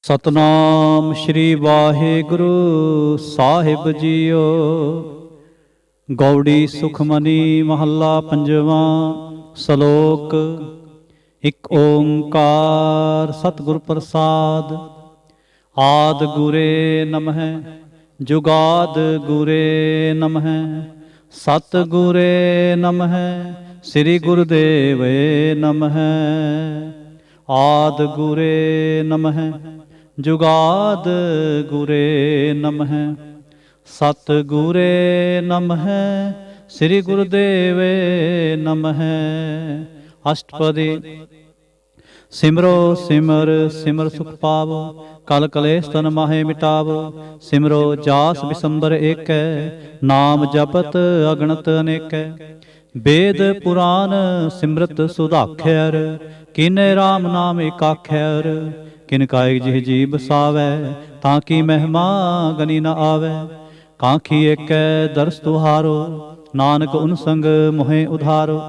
ਸਤਨਾਮ ਸ਼੍ਰੀ ਵਾਹਿਗੁਰੂ ਸਾਹਿਬ JIO. Gauri Sukhmani ਮਹੱਲਾ ਪੰਜਵਾਂ। ਸ਼ਲੋਕ। ਇਕ ਓੰਕਾਰ ਸਤਿਗੁਰ ਪ੍ਰਸਾਦ। ਆਦਿ ਗੁਰੇ ਨਮਹਿ ਜੁਗਾਦ ਗੁਰੇ ਨਮਹਿ ਸਤਿਗੁਰੇ ਨਮਹਿ ਸ੍ਰੀ ਗੁਰੁਦੇਵੇ ਨਮਹਿ। ਆਦਿ ਗੁਰੇ ਨਮਹਿ ਜੁਗਾਦ ਗੁਰੇ ਨਮਹਿ ਸਤਿਗੁਰੇ ਨਮਹਿ ਸ੍ਰੀ ਗੁਰੁਦੇਵੇ ਨਮਹਿ। ਅਸ਼ਟਪਦੀ। ਸਿਮਰੋ ਸਿਮਰ ਸਿਮਰ ਸੁਖ ਪਾਵੋ ਕਲ ਕਲੇਸ਼ ਤਨ ਮਾਹੇ ਮਿਟਾਵੋ। ਸਿਮਰੋ ਜਾਸ ਬਿਸੰਬਰ ਏਕੈ ਨਾਮ ਜਪਤ ਅਗਣਤ ਅਨੇਕੈ। ਵੇਦ ਪੁਰਾਨ ਸਿਮਰਤ ਸੁਧਾਖਿਅਰ ਕਿਨੇ ਰਾਮ ਨਾਮ ਏਕਾਖਿਅਰ। ਕਿਨ ਕਾਇ ਜਿਹ ਜੀ ਬਸਾਵੈ ਤਾਂ ਕੀ ਮਹਿਮਾ ਗਨੀ ਨ ਆਵੈ। ਕਾਂਖੀ ਏਕੈ ਦਰਸ ਤੁਹਾਰੋ ਨਾਨਕ ਉਨ ਸੰਗ ਮੋਹਿ ਉਧਾਰੋ।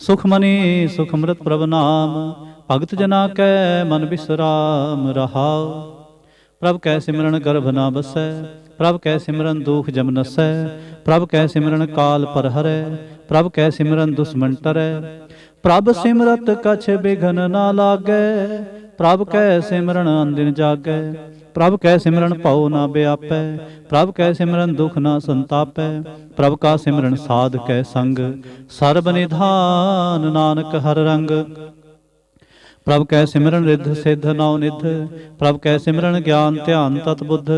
ਸੁਖਮਨੀ ਸੁਖਮ੍ਰਿਤ ਪ੍ਰਭ ਨਾਮ ਭਗਤ ਜਨਾ ਕੈ ਮਨ ਬਿਸਰਾਮ ਰਹਾਉ। ਪ੍ਰਭ ਕੈ ਸਿਮਰਨ ਗਰਭ ਨ ਬਸੈ ਪ੍ਰਭ ਕੈ ਸਿਮਰਨ ਦੁਖ ਜਮ ਨਸੈ। ਪ੍ਰਭ ਕੈ ਸਿਮਰਨ ਕਾਲ ਪਰ ਹਰੈ ਪ੍ਰਭ ਕੈ ਸਿਮਰਨ ਦੁਸ਼ਮਨ ਟਰੈ। ਪ੍ਰਭ ਸਿਮਰਤ ਕਛ ਬਿਘਨ ਨਾ ਲਾਗੈ ਪ੍ਰਭ ਕੈ ਸਿਮਰਨ ਅੰਦਿਨ ਜਾਗੈ। ਪ੍ਰਭ ਕੈ ਸਿਮਰਨ ਭਉ ਨਾ ਬਿਆਪੈ ਪ੍ਰਭ ਕੈ ਸਿਮਰਨ ਦੁਖ ਨਾ ਸੰਤਾਪੈ। ਪ੍ਰਭ ਕਾ ਸਿਮਰਨ ਸਾਧ ਕੈ ਸੰਗ ਸਰਬ ਨਿਧਾਨ ਨਾਨਕ ਹਰ ਰੰਗ। ਪ੍ਰਭ ਕੈ ਸਿਮਰਨ ਰਿੱਧ ਸਿੱਧ ਨਉ ਨਿਧ ਪ੍ਰਭ ਕੈ ਸਿਮਰਨ ਗਿਆਨ ਧਿਆਨ ਤਤ ਬੁੱਧ।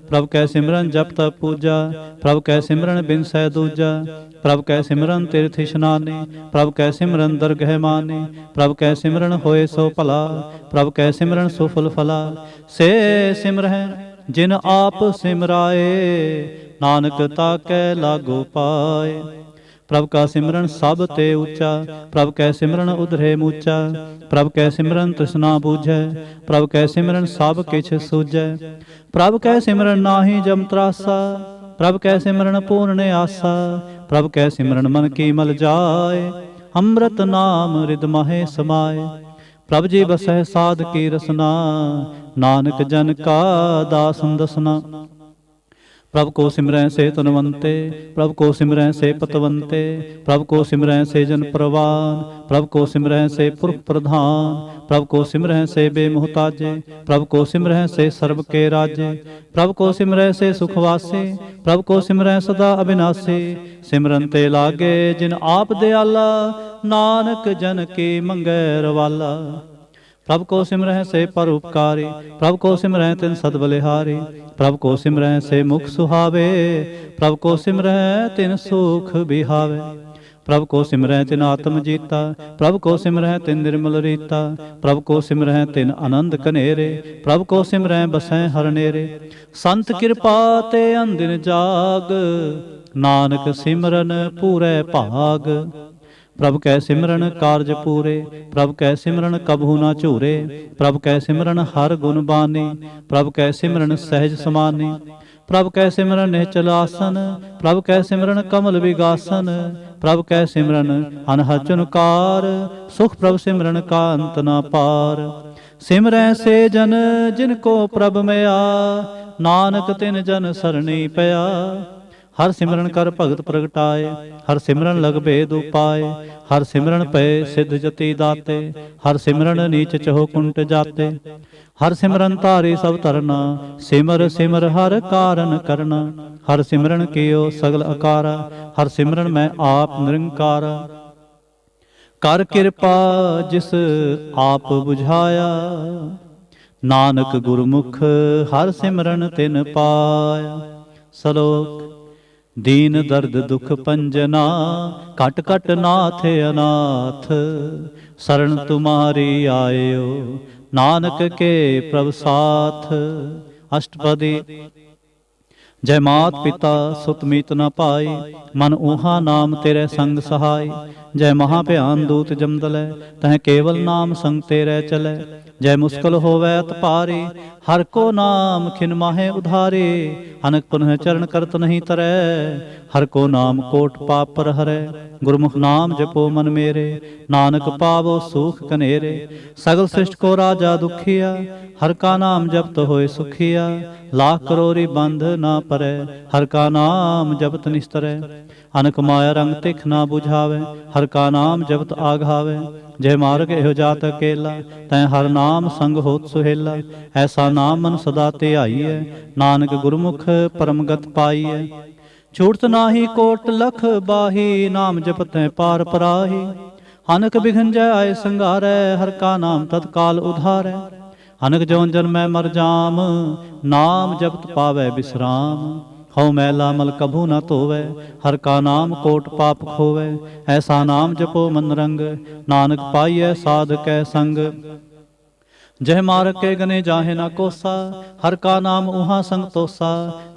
ਪ੍ਰਭ ਕੈ ਸਿਮਰਨ ਜਪ ਤਪ ਪੂਜਾ ਪ੍ਰਭ ਕੈ ਸਿਮਰਨ ਬਿਨਸੈ ਦੂਜਾ। ਪ੍ਰਭ ਕੈ ਸਿਮਰਨ ਤੀਰਥ ਇਸ਼ਨਾਨੇ ਪ੍ਰਭ ਕੈ ਸਿਮਰਨ ਦਰਗਹਿ ਮਾਨੇ। ਪ੍ਰਭ ਕੈ ਸਿਮਰਨ ਹੋਏ ਸੋ ਭਲਾ ਪ੍ਰਭ ਕੈ ਸਿਮਰਨ ਸੋ ਫੁਲ ਫਲਾ। ਸੇ ਸਿਮਰਹਿ ਜਿਨ ਆਪ ਸਿਮਰਾਏ ਨਾਨਕ ਤਾਕੈ ਲਾਗੋ ਪਾਏ। ਪ੍ਰਭ ਕਾ ਸਿਮਰਨ ਸਭ ਤੇ ਉੱਚਾ ਪ੍ਰਭ ਕੈ ਸਿਮਰਨ ਉਧਰੇ ਮੂਚਾ। ਪ੍ਰਭ ਕੈ ਸਿਮਰਨ ਤ੍ਰਿਸ਼ਨਾ ਬੂਝੈ ਪ੍ਰਭ ਕੈ ਸਿਮਰਨ ਸਭ ਕਿਛ ਸੂਝੈ। ਪ੍ਰਭ ਕੈ ਸਿਮਰਨ ਨਾਹੀ ਜਮ ਤਰਾਸਾ ਪ੍ਰਭ ਕੈ ਸਿਮਰਨ ਪੂਰਨ ਆਸਾ। ਪ੍ਰਭ ਕੈ ਸਿਮਰਨ ਮਨ ਕੀ ਮਲ ਜਾਏ ਅੰਮ੍ਰਿਤ ਨਾਮ ਰਿਦ ਮਾਹੇ ਸਮਾਏ। ਪ੍ਰਭ ਜੀ ਬਸੈ ਸਾਧ ਕੀ ਰਸਨਾ ਨਾਨਕ ਜਨ ਕਾ ਦਾਸਨ ਦਸਨਾ। ਪ੍ਰਭ ਕੋ ਸਿਮਰੈ ਸੇ ਤਨਵੰਤੇ ਪ੍ਰਭ ਕੋ ਸਿਮਰੈ ਸੇ ਪਤਵੰਤੇ। ਪ੍ਰਭ ਕੋ ਸਿਮਰੈ ਸੇ ਜਨ ਪ੍ਰਵਾਨ ਪ੍ਰਭ ਕੋ ਸਿਮਰੈ ਸੇ ਪੁਰਖ ਪ੍ਰਧਾਨ। ਪ੍ਰਭ ਕੋ ਸਿਮਰੈ ਸੇ ਬੇਮੁਹਤਾਜੇ ਪ੍ਰਭ ਕੋ ਸਿਮਰੈ ਸੇ ਸਰਬ ਕੇ ਰਾਜੇ। ਪ੍ਰਭ ਕੋ ਸਿਮਰੈ ਸੇ ਸੁਖ ਵਾਸੇ ਪ੍ਰਭ ਕੋ ਸਿਮਰੈ ਸਦਾ ਅਬਿਨਾਸੀ। ਸਿਮਰਨ ਤੇ ਲਾਗੇ ਜਿਨ ਆਪ ਦਿਆਲਾ ਨਾਨਕ ਜਨ ਕੀ ਮੰਗੈ ਰਵਾਲਾ। ਪ੍ਰਭ ਕੋ ਸਿਮਰਹਿ ਸੇ ਪਰਉਪਕਾਰੀ ਪ੍ਰਭ ਕੋ ਸਿਮਰਹਿ ਤਿਨ ਸਦ ਬਲਿਹਾਰੀ। ਪ੍ਰਭ ਕੋ ਸਿਮਰਹਿ ਸੇ ਮੁਖ ਸੁਹਾਵੇ ਪ੍ਰਭ ਕੋ ਸਿਮਰਹਿ ਤਿਨ ਸੁਖ ਬਿਹਾਵੇ। ਪ੍ਰਭ ਕੋ ਸਿਮਰਹਿ ਤਿਨ ਆਤਮ ਜੀਤਾ ਪ੍ਰਭ ਕੋ ਸਿਮਰਹਿ ਤਿਨ ਨਿਰਮਲ ਰੀਤਾ। ਪ੍ਰਭ ਕੋ ਸਿਮਰਹਿ ਤਿਨ ਆਨੰਦ ਕਨੇਰੇ ਪ੍ਰਭ ਕੋ ਸਿਮਰਹਿ ਬਸੈ ਹਰ ਨੇਰੇ। ਸੰਤ ਕਿਰਪਾ ਤੇ ਅੰਦਿਨ ਜਾਗ ਨਾਨਕ ਸਿਮਰਨ ਪੂਰੈ ਭਾਗ। ਪ੍ਰਭ ਕੈ ਸਿਮਰਨ ਕਾਰਜ ਪੂਰੇ ਪ੍ਰਭ ਕੈ ਸਿਮਰਨ ਕਬਹੂ ਨਾ ਝੂਰੇ। ਪ੍ਰਭ ਕੈ ਸਿਮਰਨ ਹਰ ਗੁਣ ਬਾਨੀ ਪ੍ਰਭ ਕੈ ਸਿਮਰਨ ਸਹਿਜ ਸਮਾਨੀ। ਪ੍ਰਭ ਕੈ ਸਿਮਰਨ ਨਿਹਚਲ ਆਸਨ ਪ੍ਰਭ ਕੈ ਸਿਮਰਨ ਕਮਲ ਵਿਗਾਸਨ। ਪ੍ਰਭ ਕੈ ਸਿਮਰਨ ਅਨਹਦ ਚੁਨਕਾਰ ਸੁਖ ਪ੍ਰਭ ਸਿਮਰਨ ਕਾ ਅੰਤ ਨਾ ਪਾਰ। ਸਿਮਰੈ ਸੇ ਜਨ ਜਿਨ ਕੋ ਪ੍ਰਭ ਮਿਆ ਨਾਨਕ ਤਿਨ ਜਨ ਸਰਣੀ ਪਿਆ। ਹਰ ਸਿਮਰਨ ਕਰ ਭਗਤ ਪ੍ਰਗਟਾਏ ਹਰ ਸਿਮਰਨ ਲਗ ਭੇਦ ਉਪਾਏ। ਹਰ ਸਿਮਰਨ ਪਏ ਸਿੱਧ ਜਤੀ ਦਾਤੇ ਹਰ ਸਿਮਰਨ ਨੀਚ ਚਹੁ ਕੁੰਟ ਜਾਤੇ। ਹਰ ਸਿਮਰਨ ਧਾਰੀ ਸਭ ਧਰਨਾ ਸਿਮਰ ਸਿਮਰ ਹਰ ਕਾਰਨ ਕਰਨਾ। ਹਰ ਸਿਮਰਨ ਕੀਓ ਸਗਲ ਅਕਾਰਾ ਹਰ ਸਿਮਰਨ ਮੈਂ ਆਪ ਨਿਰੰਕਾਰਾ। ਕਰ ਕਿਰਪਾ ਜਿਸ ਆਪ ਬੁਝਾਇਆ ਨਾਨਕ ਗੁਰਮੁਖ ਹਰ ਸਿਮਰਨ ਤਿਨ ਪਾਇਆ। ਸ਼ਲੋਕ। ਦੀਨ ਦਰਦ ਦੁਖ ਪੰਜਨਾ ਘਟ ਘਟ ਨਾਥ ਅਨਾਥ। ਸਰਣ ਤੁਮਾਰੀ ਆਇਓ ਨਾਨਕ ਕੇ ਪ੍ਰਭ ਸਾਥ। ਅਸ਼ਟਪਦੀ। ਜੈ ਮਾਤ ਪਿਤਾ ਸੁਤ ਮੀਤ ਨ ਪਾਈ ਮਨ ਊਹਾ ਨਾਮ ਤੇਰੇ ਸੰਗ ਸਹਾਈ। ਜੈ ਮਹਾ ਭਿਆਨ ਦੂਤ ਜਮਦਲੈ ਤਹ ਕੇਵਲ ਨਾਮ ਸੰਗ ਤੇਰੇ ਚਲੈ। ਜੈ ਮੁਸਕਲ ਹੋਵੈ ਅਤ ਭਾਰੀ हर को नाम खिन माहे उधारे, अनक पुनः चरण करत नहीं तरੈ। हर को नाम कोट पाप पर हरै, गुरमुख नाम जपो मन मेरे। नानक पावो सुख कनेरे, सगल सृष्ट को राजा दुखिया। हर का नाम जपत होए सुखिया, लाख करोरी बंध ना परै। हर का नाम जपत निस्तरै, अनक माया रंग तिख ना बुझावे। हर का नाम जपत आघावे, जय मार्ग एहो जात अकेला। तै हर नाम संग होत सुहेला, ऐसा नाम मन सदा ध्याईਐ। नानक गुरमुख परमगत पाईਐ, छूटत नाही कोट लख बाही। नाम जपत पार पराही, अनक बिघन जय आए संघारै। हर का नाम तत्काल उधारै, अनक जौन जन मैं मर जाम। नाम जपत पावै विश्राम, हौ मैला मल कभू न धोवै। हर का नाम कोट पाप खोवै, ऐसा नाम जपो मन रंग। नानक पाईऐ साध कै संग, जय मार्ग के गने जाहे ना कोसा। हर का नाम उहाँ संग तोसा,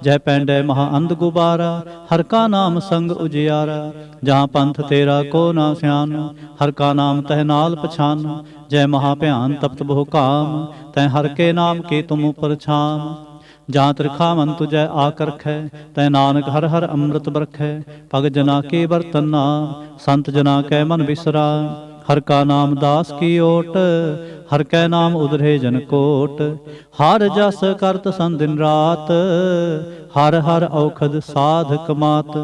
जय पैंडै महा अंध गुबारा। हर का नाम संग उजियारा, जहाँ पंथ तेरा को ना स्यान। हर का नाम तह नाल पछान, जय महाभयान तप्त बहु काम। तै हर के नाम की तुम ऊपर छाम, जहाँ त्रिखा मन तुझै आकर रै। तै नानक हर हर अमृत बरखै, पग जना के बर्तन नाम। संत जना कै मन बिसरा, हर का नाम दास की ओट। हर कै नाम उधरे जन कोट, हर जस करत सन दिन रात। हर हर औखद साधक मात,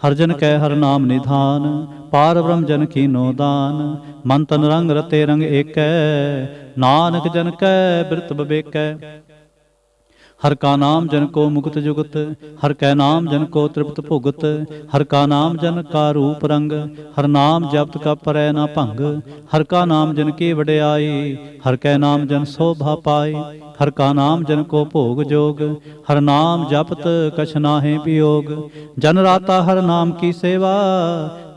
हर जन कै हर नाम निधान। पार ब्रह्म जन की नो दान, मन तन रंग रते रंग एकै। नानक जन कै बिरत बबेकै, हर का नाम जन को मुक्त जुगत। हर कै नाम जन को तृप्त भुगत। हर का नाम जन का रूप रंग, हर नाम जपत का परै ना भंग। हर का नाम जन की वड्याई, हर कै नाम जन शोभा पाई। हर का नाम जन को भोग जोग, हर नाम जपत कछ नाहि वियोग। जन राता हर नाम की सेवा,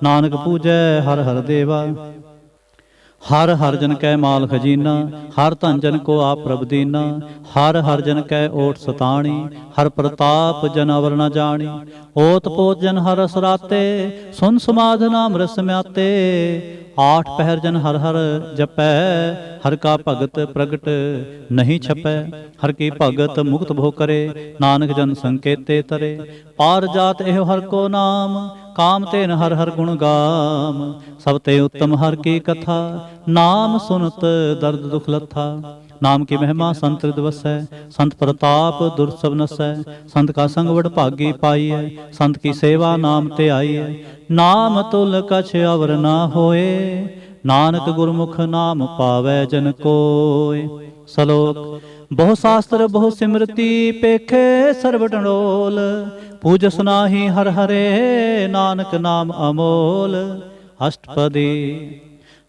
नानक पूजै हर हर देवा। हर हर जन कै माल खजीना, हर धन जन को आप प्रभ दीना। हर हर जन कै ओट सताणी, हर प्रताप जन अवर न जानी। ओत पोत जन हर रस राते, सुन समाध नाम रस म्याते। आठ पहर जन हर हर जपै, हर का भगत प्रगट नहीं छपै। हर की भगत मुक्त भो करे, नानक जन संकेते तरे। पार जात एहो हर को नाम, काम तेन हर हर गुण गाम। सब ते उत्तम हर की कथा, नाम सुनत दर्द दुख लथा। नाम की महिमा संत हृदय वसै, संत प्रताप दुर्सभ नसै। संत का संग वड भागी पाईऐ, संत की सेवा नाम ते आईऐ। नाम तुल कछ अवर ना होए, नानक गुरमुख नाम पावै जन कोय। सलोक बहु शास्त्र बहु सिमरती, पेखे सर्व डंडोल। पूजस नाहि हर हरे, नानक नाम अमोल। अष्टपदी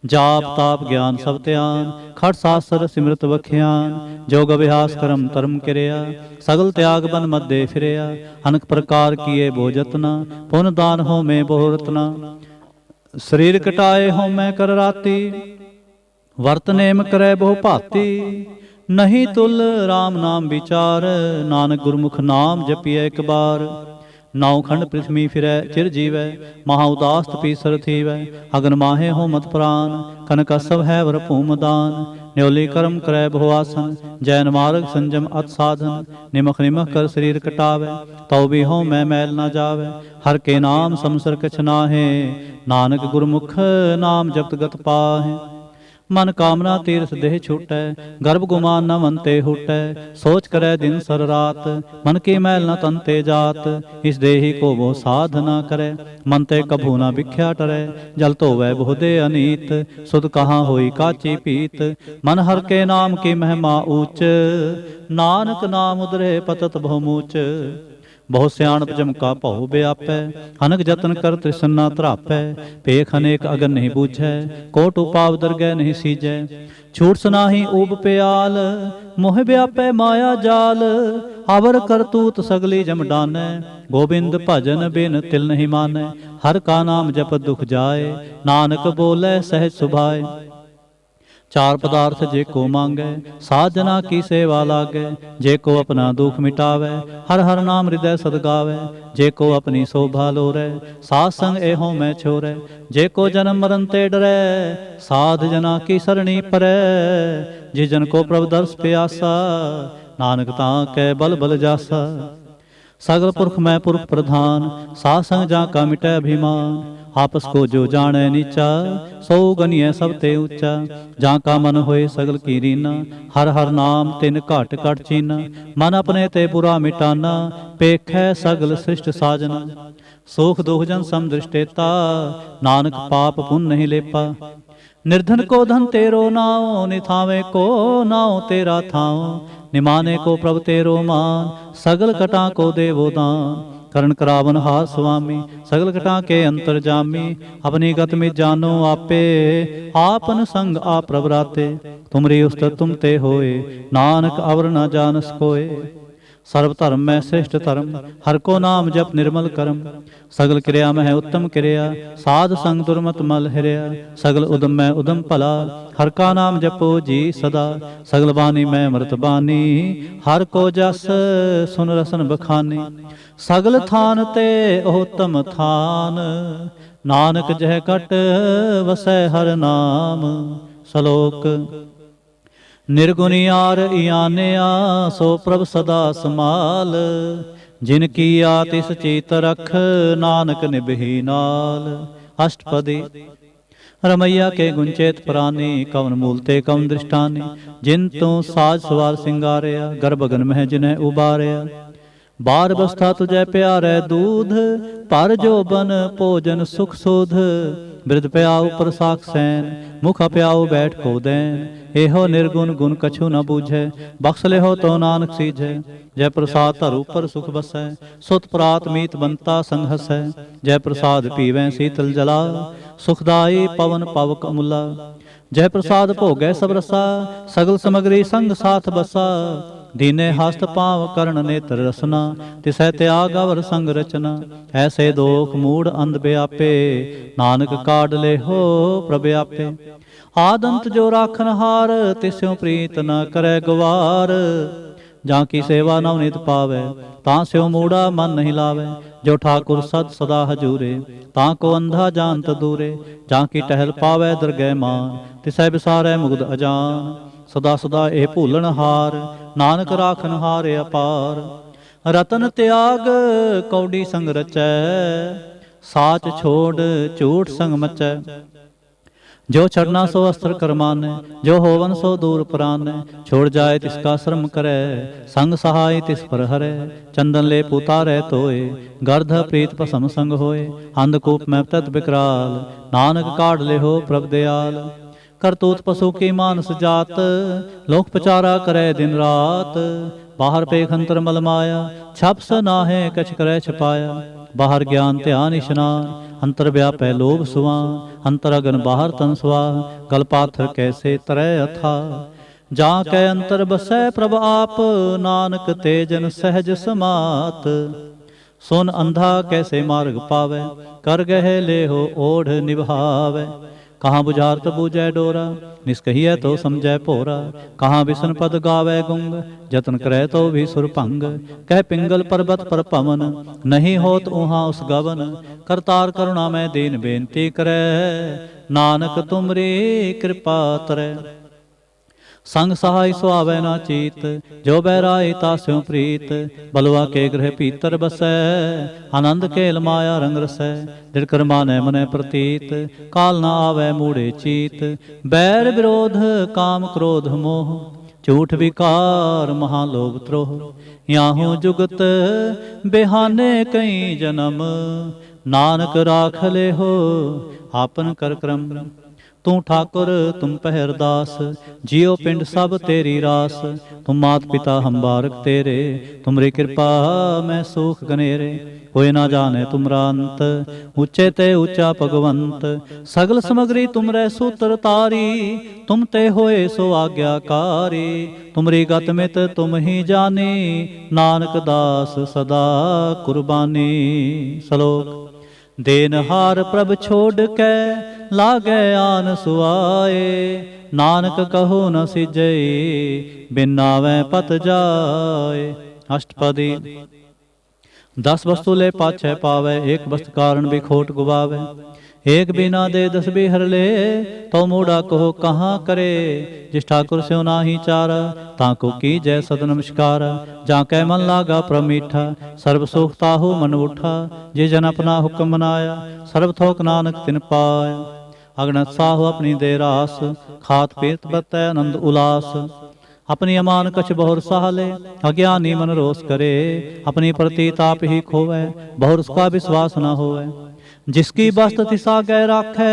जाप ताप ज्ञान सब ध्यान, खट शास्त्र सिमरत बख्यान। जोग अभ्यास करम धर्म किरया, सगल त्याग बन मध्य फिरया। अनक प्रकार किए बो जतना, पुन दान हो में बहु रतना। शरीर कटाए हो मैं कर राती, वर्त नेम करे बहु भाती। नहीं तुल राम नाम विचार, नानक गुरमुख नाम जपिए एक बार। नौ खंड पृथ्वी फिरै चिर जीवै, महा उदास तपीसर थीवै। अगन माहे हो मत प्राण, कनक सब है वर भूम दान। न्योली कर्म करै बहु आसन, जैन मार्ग संजम अत साधन। निमख निमख कर शरीर कटावे, तौ भी हो मैं मैल न जावे। हर के नाम समसर कछ नाहे, नानक गुरमुख नाम जपत गत पाहे। मन कामना तीर्थ देह छूटै, गर्भ गुमान न मन ते हूटै। सोच करे दिन सर रात, मन की मैल न तन ते जात। इस देही को वो साध न करे, मन ते कभू न भिख्या टरै। जल धोवै बहु दे अनीत, सुध कहाँ होई काची पीत। मन हर के नाम की महिमा ऊच, नानक नाम उदरे पतत बहुमूच। बहु सियाणप जमका भौ व्यापै, अनक जतन कर तृष्णा धरापै। पेख अनेक अगन नहीं बूझै, कोट उपाव दरगह नहीं सीजै। छूट सुनाही ऊब प्याल, मोह व्यापै माया जाल। अवर करतूत सगली जम डानै, गोबिंद भजन बिन तिल नहीं मानै। हर का नाम जप दुख जाए, नानक बोले सहज सुभाए। चार पदार्थ जे को मांगे, साध जना की सेवा लागे। जे को अपना दुख मिटावे, हर हर नाम हृदय सद गावे। जे को अपनी शोभा लोरे, साध संग एहो मैं छोरे। जे को जन्म मरण ते डरे, साध जना की सरणी परे। जिस जन को प्रभु दर्श प्यासा, नानक तां कै बल बल जासा। सगल पुरख मैं पुरख प्रधान, साध संग जा का मिटै अभिमान। आपस को जो जाने नीचा, सो गनिय सब ते ऊंचा। जा का मन होए सगल की रीना, हर हर नाम तिन घट घट चीना। मन अपने ते बुरा मिटाना, पेखै सगल सृष्ट साजना। सुख दुख जन सम दृष्टेता, नानक पाप पुन नहीं लेपा। निर्धन को धन तेरो नाओ, निथावे को नाओ तेरा थाओ। निमाने को प्रभु तेरो मान, सगल कटा को देवो दान। करण करावन हार स्वामी, सगल कटा के अंतर जामी। अपनी गत में जानो आपे, आपन संग आप प्रभु राते। तुमरी उस्तत तुम ते होए, नानक अवर न जानस कोय। सर्व धर्म में श्रेष्ठ धर्म, हर को नाम जप निर्मल करम। सगल क्रिया में उत्तम क्रिया, साध संग दुर्मत मल हिरया। सगल उदम में उदम भला, हर का नाम जपो जी सदा। सगल बानी में अमृत बानी, हर को जस सुन रसन बखानी। सगल थान ते उत्तम थान, नानक जह कट वसै हर नाम। सलोक निर्गुनियार इयानया, सो प्रभ सदा समाल। जिन की आतिस चीत रख, नानक निभही नाल। अष्टपदी रमैया के गुंचेत प्राणी, कवन मूलते कवन दृष्टानी। जिन तू साज सवार सिंगारया, गर्भगन मह जिन्हें उबारया। बार बस्था तुझे प्यारे दूध, पर जो बन भोजन सुख सुध। बिरद प्याऊ प्रसाक सैन, मुख प्याऊ बैठ को दैन। एहो निर्गुण गुण कछु न बूझे, बख्श ले हो तो नानक सीझे। जय प्रसाद धर ऊपर सुख बसै, सुत प्रात मीत बनता संग हसै। जय प्रसाद पीवें शीतल जला, सुखदाई पवन पवक अमुला। जय प्रसाद भोगै सब रसा, सगल समग्री संग साथ बसा। दीने हस्त पाव करण नेत्र रसना, तिसै त्याग अवर संग रचना। ऐसे दोख मूढ़ अंध व्यापे, नानक काढ़ ले हो प्रभ आपे। आदंत जो राखन हार, तिस्यों प्रीत न करे गवार। जा की सेवा नवनीत पावे, तां स्यों मूढ़ा मन नहीं लावे। जो ठाकुर सद सदा हजूरे, तां को अंधा जानत दूरे। जा की टहल पावे दरगह मान, तिसै बिसारै मुग्ध अजान। सदा सदा ए भूलन हार, नानक राखन हारे अपार। रतन त्याग कौड़ी संग रचै, साच छोड़ झूठ संग मचै। जो छड़ना सो अस्त्र करमाने, जो होवन सो दूर पराने। छोड़ जाए तिसका श्रम करे, संग सहाय तिस पर हरे। चंदन ले पुतारे तोए, गर्ध प्रीत पसम संग होए। अंधकूप में तद विकराल, नानक काढ़ ले हो प्रभ दयाल। करतूत पशु की मानस जात, लोक पचारा करे दिन रात। बाहर पेख अंतर मल माया, छप स नाहे कछ करे छपाया। बाहर ज्ञान ध्यान इशनान, अंतर व्यापै लोभ सुवान। अंतर अगन बाहर तन स्वाह, गल पाथर कैसे तरय अथा। जा कै अंतर बसै प्रभ आप, नानक तेजन सहज समात। सुन अंधा कैसे मार्ग पावे, कर गहे ले हो ओढ़ निभावे। कहाँ बुझारत बूझै डोरा, निष्कहिए तो समझै भोरा। कहाँ बिसन पद गावै गुंग, जतन करे तो भी सुर भंग। कह पिंगल पर्वत पर पवन, नहीं होत उहाँ उस गवन। करतार करुणा में दीन बेनती करे, नानक तुमरी कृपा तरै। संग सहाय सुहावै ना चीत, जो बैराई तास्यों प्रीत। बलवा के गृह भीतर बसै, आनंद केल माया रंग रसै। दिड़कर मानै मनै प्रतीत, काल न आवै मूढ़े चीत। बैर विरोध काम क्रोध मोह, झूठ विकार महालोभ त्रोह। याहू जुगत बेहाने कई जन्म, नानक राख ले हो आपन कर क्रम। तू ठाकुर तुम पहरदास, जियो पिंड सब तेरी रास। तुम मात पिता हम बारक तेरे, तुमरी कृपा मैं सुख गनेरे। कोई ना जाने तुमरा अंत, ऊंचे ते ऊंचा भगवंत। सगल समग्री तुमरे सूत्र तारी, तुम ते होए सो आज्ञाकारी। तुमरी गत मित तुम ही जानी, नानक दास सदा कुर्बानी। सलोक देनहार प्रभ छोड़ के, लागे आन सुआए। नानक कहो न सिजै, बिन नावै पत जाए। अष्टपदी। 10 वस्तु ले पाछै पावै, एक वस्तु कारण भी खोट गुवावै। एक बिना दे 10 बिहर ले, तो मूढ़ा कहो कहाँ करे। जिस ठाकुर स्यों नाही चारा, ताको की जय सद नमस्कार। जाकै मन लागा प्रमीठा, सर्व सुख ताहु मन उठा। जे जन अपना हुक्म मनाया, सर्व थोक नानक तिन पाया। अगणत साहु अपनी दे रास, खात पीत बतै आनंद उलास। अपनी अमान कछ बहुर साले, अज्ञानी मन रोष करे। अपनी प्रतीत आप ही खोवै, बहुर उसका विश्वास न होवै। जिसकी बस्त तिस आगे राखै,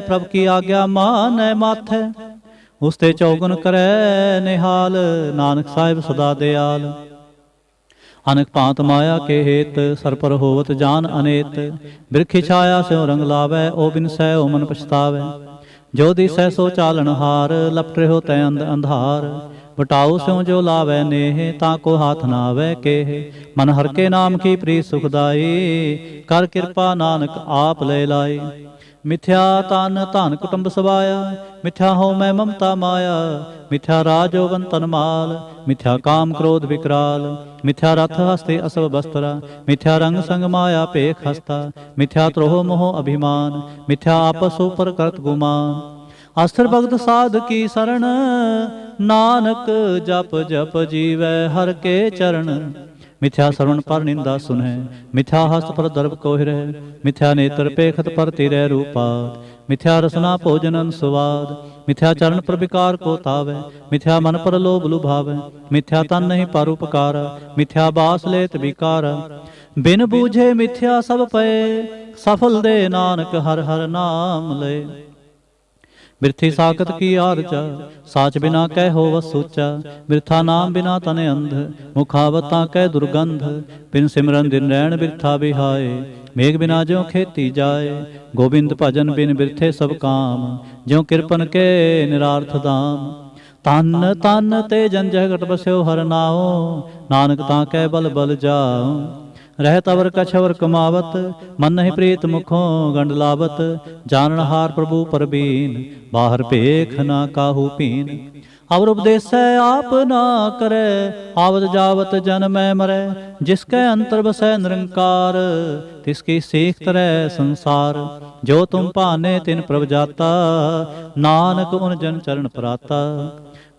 प्रभ की आज्ञा मानै माथै। उसते चौगुन करै निहाल, नानक साहिब सदा दयाल। अनक भांत माया के हेत, सर पर होवत जान अनेत। बिरखी छाया स्यों रंग लावै, ओ बिन सै ओ मन पछतावै। जो दिसै सो चालन हार, लपटे हो तै अंध अंधार। बटाऊ स्यों जो लावै नेह, ताको हाथ न आवै केह। मन हर के नाम की प्रीत सुखदाई, कर कृपा नानक आप ले लाई। मिथ्या तन धन कुटुंब सवाया, मिथ्या हो मैं ममता माया। मिथ्या राजोवन तन माल, मिथ्या काम क्रोध विकराल। मिथ्या रथ हस्ते असव बस्त्रा, मिथ्या रंग संग माया पेख हस्ता। मिथ्या त्रोह मोह अभिमान, मिथ्या आपस ऊपर करत गुमान। अस्त्र भगत साध की शरण, नानक जप जप जीवै हर के चरण। मिथ्या श्रवण पर निंदा सुनै, मिथ्या हस्त पर दर्भ कोहिरै। मिथ्या नेत्र पेखत पर तिरै रूपात, मिथ्या रसना भोजनन स्वाद। मिथ्या चरण पर विकार को तावै, मिथ्या मन पर लोभ लुभावै। मिथ्या तन नहीं पर उपकार, मिथ्या बास लेत विकार। बिन बूझे मिथ्या सब पए, सफल दे नानक हर हर नाम ले। बिरथी साकत की आरचा, साच बिना कै होवत सोचा। बिरथा नाम बिना तने अंध, मुखावता कै दुर्गंध। बिन सिमरन दिन रैन बिरथा बिहाए, मेघ बिना ज्यों खेती जाए। गोविंद भजन बिन बिरथे सब काम, ज्यों किरपन के निरार्थ दाम। तन तन ते जन जगत बस्यो हर नाओ, नानक ताकै बल बल जाओ। रहत अवर कछवर कमावत, मन नहीं प्रीत मुखों गंड लावत। जानन हार प्रभु परबीन, बाहर भेख ना काहू पीन। अवर उपदेसै आप ना करे, आवत जावत जन मैं मरै। जिसके अंतर बसै निरंकार, तिसकी सीख तरै संसार। जो तुम पाने तिन प्रभ जाता, नानक उन जन चरण पराता।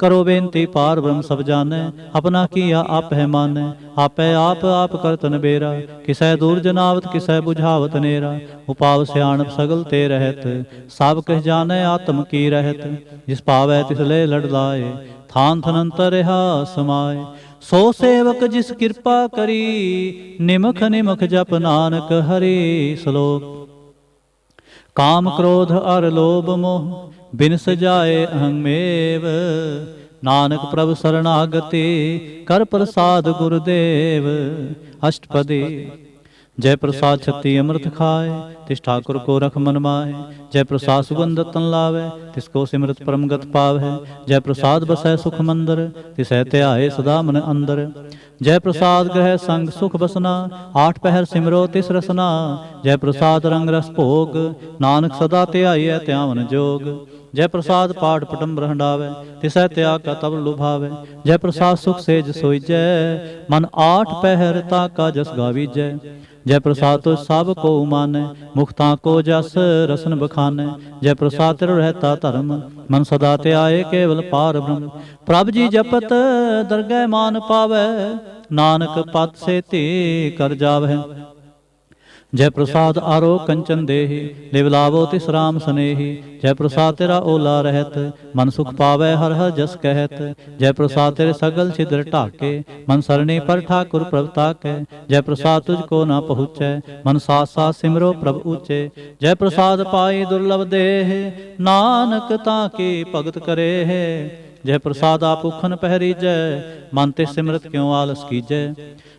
करो बेनती पार ब्रह्म सब जानै, अपना किया आप है मानै। आपै आप करत नबेरा, किसै दूर जनावत किसै बुझावत नेरा। उपाव सियाणप सगल ते रहत, सब कह जानै आत्म की रहत। जिस पावै तिस ले लड़ लाए, थान थनंतर रहा समाए। सो सेवक जिस कृपा करी, निमख निमख जप नानक हरि श्लोक। काम क्रोध अर लोभ मोह, बिन सजाए अहंमेव। नानक प्रभु शरणागति, कर प्रसाद गुरुदेव। अष्टपदी। जय प्रसाद छत्ती अमृत खाए, तिस ठाकुर को रख मन माहे। जय प्रसाद सुगंध तन लावे, तिसको सिमरत परम गत पावै। जय प्रसाद बसै सुख मंदिर, तिसै ध्याए सदा मन अंदर। जय प्रसाद ग्रह संग सुख बसना, 8 पहर सिमरो तिस रसना। जय प्रसाद रंग रस भोग, नानक सदा ध्याइयै त्यावन जोग। जय प्रसाद पाठ पटम हंडावै, तिसै त्याग का तब लुभावै। जय प्रसाद सुख सेज सोईजै, मन 8 पहर ताका जस गावीजै। जय प्रसाद तो सब को मानै, मुक्ता को जस रसन बखानै। जय प्रसाद तिर रहता धर्म, मन सदा ध्याए केवल पार ब्रह्म। प्रभ जी जपत दरगह मान पावै, नानक पद से ती कर जावै। जय प्रसाद आरो कंचन देहि, लिव लावो तिस राम स्नेहि। जय प्रसाद तेरा ओला रहत, मन सुख पावै हर हर जस कहत। जय प्रसाद तेरे सगल छिद्र ढाके, मन सरणी पर ठाकुर प्रभ ताकै। जय प्रसाद तुझको न पहुँचै, मन साथ साथ सिमरो प्रभ ऊँचे। जय प्रसाद पाई दुर्लभ देह, नानक ताकी भगत करे है। जय प्रसाद आप उखन पहरीजै, मन ते सिमरत क्यों आलस कीजै।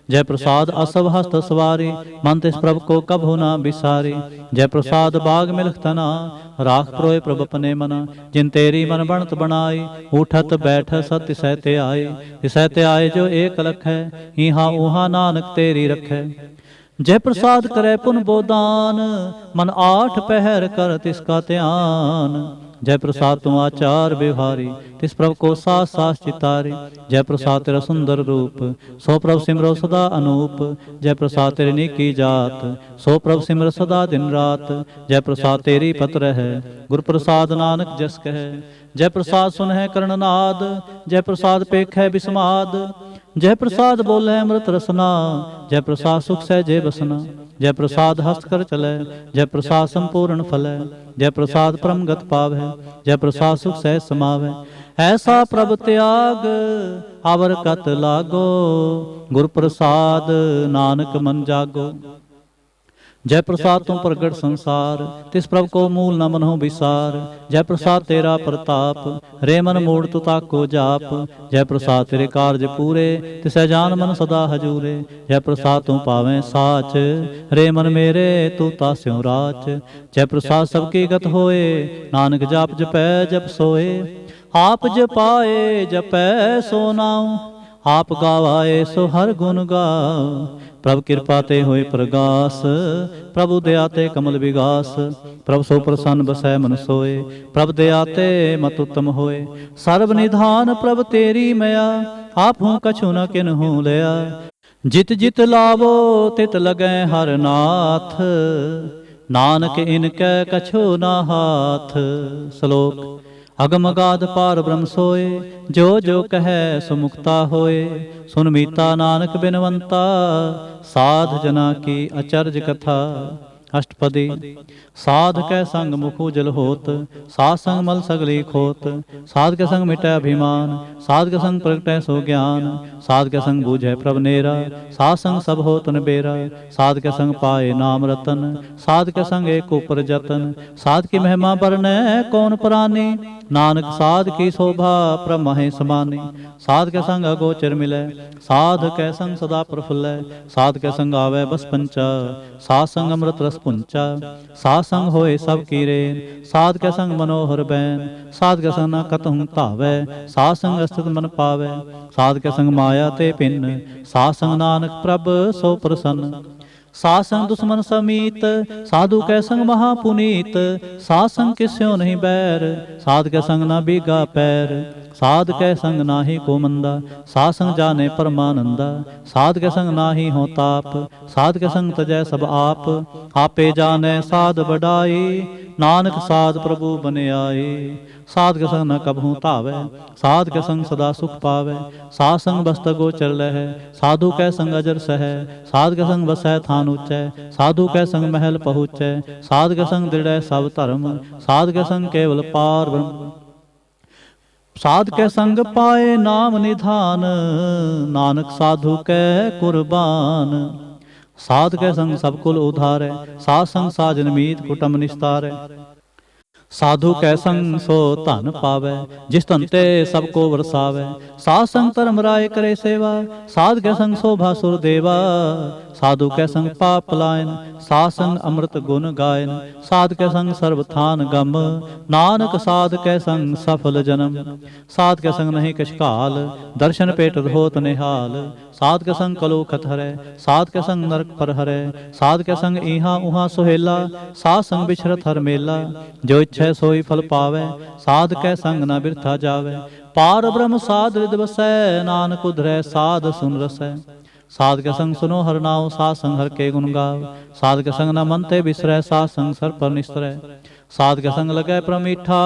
जय प्रसाद असव हस्त सवारी, मन तिस प्रभ को कभू न बिसारी। जय प्रसाद बाग मिलख तना, राख प्रोय प्रभ अपने मना। जिन तेरी मन बनत बनाई, उठत बैठ सत तिसै ते आए। तिसै ते आए जो एक लख है, इहाँ उहाँ नानक तेरी रखै। जय प्रसाद करे पुन बोदान, मन 8 पहर कर तिसका ध्यान। जय प्रसाद तुम आचार व्यवहारी, तिस प्रभु को सास सास चितारी। जय प्रसाद तेरा सुंदर रूप, सो प्रभु सिमरो सदा अनूप। जय प्रसाद तेरी नीकी जात, सो प्रभु सिमर सदा दिन रात। जय प्रसाद तेरी पत्र है, गुर प्रसाद नानक जस कह। जय प्रसाद सुन है कर्णनाद, जय प्रसाद पेख है बिस्माद। जय प्रसाद बोल है अमृत रसना, जय प्रसाद सुख सहजे बसना। जय प्रसाद हस्त कर चलै, जय प्रसाद संपूर्ण फलै। जय प्रसाद परम गत पावै, जय प्रसाद सुख सहज समावै। ऐसा प्रभ त्याग आवर कत लागो, गुर प्रसाद नानक मन जागो। जय प्रसाद तुम प्रगट संसार, तिस प्रभु को मूल न मनहु विसार। जय प्रसाद तेरा प्रताप, रे मन मूढ़ तु ताको जाप। जय प्रसाद तेरे कार्य पूरे, तिसै जान मन सदा हजूरे। जय प्रसाद तू पावें साच, रे मन मेरे तू तास्यों राच। जय प्रसाद सबकी गत होए, नानक जाप जपै जप सोए। आप जपाए जपै सो नाउ, आप गावाए सो हर गुण गाओ। प्रभु कृपा ते होए प्रगास, प्रभु दया ते कमल विगास। प्रभु सो प्रसन्न बसै मन सोए, प्रभु दया ते मत उत्तम होए। सर्व निधान प्रभु तेरी मया, आप हूँ कछु न किन्हूँ लिया। जित जित लावो तित लगै हर नाथ, नानक इनकै कछु न हाथ। श्लोक अगम अगाध पार ब्रह्म सोए, जो जो कहे सो मुक्ता होए। सुन मीता नानक बिनवंता, साध जना की अचरज कथा। अष्टपदी साध कै संग मुख उजल होत, साध संग मल सगली खोत। साध के संग मिटै अभिमान, साध के संग प्रगटै सो ज्ञान। साध के संग बूझै प्रभ नेरा, साध संग सब होत निबेरा। साध के संग पाए नाम रतन, साध के संग एक ऊपर जतन। साध की महिमा बरनै कौन प्राणी, नानक साध की शोभा प्रभ महे समानी। साध के संग अगोचर मिलै, साध कै संग सदा प्रफुल्लै। साध के संग आवे बस पंचा, साध संग अमृत रस पुंचा। साध संग होए सब कीरेन, साध के संग मनोहर बैन। साध के संग न कतहु धावै, साध संग अस्थित मन पावै। साध के संग माया ते पिन, साध संग नानक प्रभ सो प्रसन्न। साध संग दुश्मन समीत, साधु कै संग महापुनीत। साध संग किस्यों नहीं बैर, साध के संग ना बीगा पैर। साध कै संग नाहि को मंदा, साध संग जाने परमानंदा। साध के संग नाहि हो ताप, साध के संग तजै सब आप। आपे जाने साध बढ़ाई, नानक साध प्रभु बने आए। साध के संग न कबहू धावै, साध के संग सदा सुख पावै। साध संग बस्त गोचर लहै, साधु कै संग अजर सहै। साध के संग बसै थान ऊंचै, साधु कै संग महल पहुँचै। साध के संग दृढ़ै सब धर्म, साध के संग केवल पार ब्रह्म। साध के संग पाए नाम निधान, नानक साधु कै कुर्बान। साध के संग सब कुल उधारै, साध संग साजन मीत कुटुंब निस्तारै। साधु कै संग सो धन पावै, जिस धन ते सबको वरसावै। साध संग धर्म राय करे सेवा, साध के संग शोभा सुर देवा। साधु कै संग पाप पलायन, साध संग अमृत गुण गायन। साध के संग सर्वथान गम, नानक साध के संग सफल जन्म। साध के संग नहीं कछ काल, दर्शन पेट होत निहाल। साध के संग कलो खत हरै, साध के संग नरक पर हरै। साध के संग इहाँ उहाँ सुहेला, साध संग बिछरत हर मेला। जो इच्छै सोई फल पावै, साध कै संग न बिरथा जावै। पार ब्रह्म साध रिद बसै, नानक उधरै साध सुन रसै। साध के संग सुनो हर नाम, साध संग हर के गुण गाओ। साध के संग न मन ते बिसरै, साध संग सर पर निस्तरै। साध के संग लगै प्रमीठा,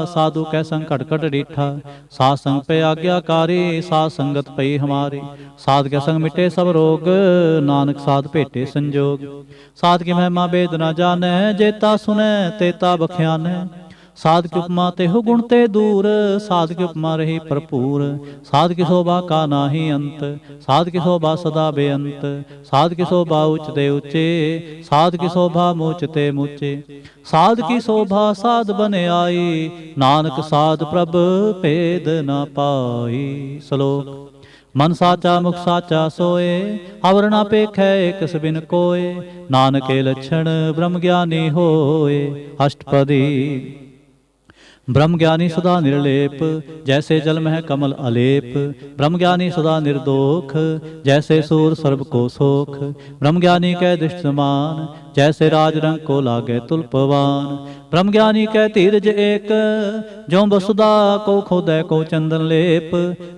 साधु कै संग खट खट डीठा। साध संग पे आज्ञाकारी, साध संगत पई हमारी। साध के संग मिटे सब रोग, नानक साध भेटे संजोग। साध की महिमा वेद न जानै, जेता सुनै तेता बख्यानै। साध की उपमा तेहु गुण ते दूर, साध की उपमा रही भरपूर। साध की शोभा का नाही अंत, साध की शोभा सदा बेअंत। साध की शोभा उच्च ते ऊंचे, साध की शोभा मूच ते मूचे। साध की शोभा साध बने आई, नानक साध प्रभ भेद न पाई। श्लोक मन साचा मुख साचा सोए, अवर न पेखै एक बिन कोय। नानक के लक्षण ब्रह्म ज्ञानी होए। अष्टपदी ब्रह्म ज्ञानी सदा निर्लेप, जैसे जल में है कमल अलेप। ब्रह्म ज्ञानी सदा निर्दोख, जैसे सूर सर्व को सोख। ब्रह्म ज्ञानी कै दृष्ट समान, जैसे राज रंग को लागे तुलपवान। ब्रह्म ज्ञानी कै धीरज एक, जो वसुदा को खोदै को चंदन लेप।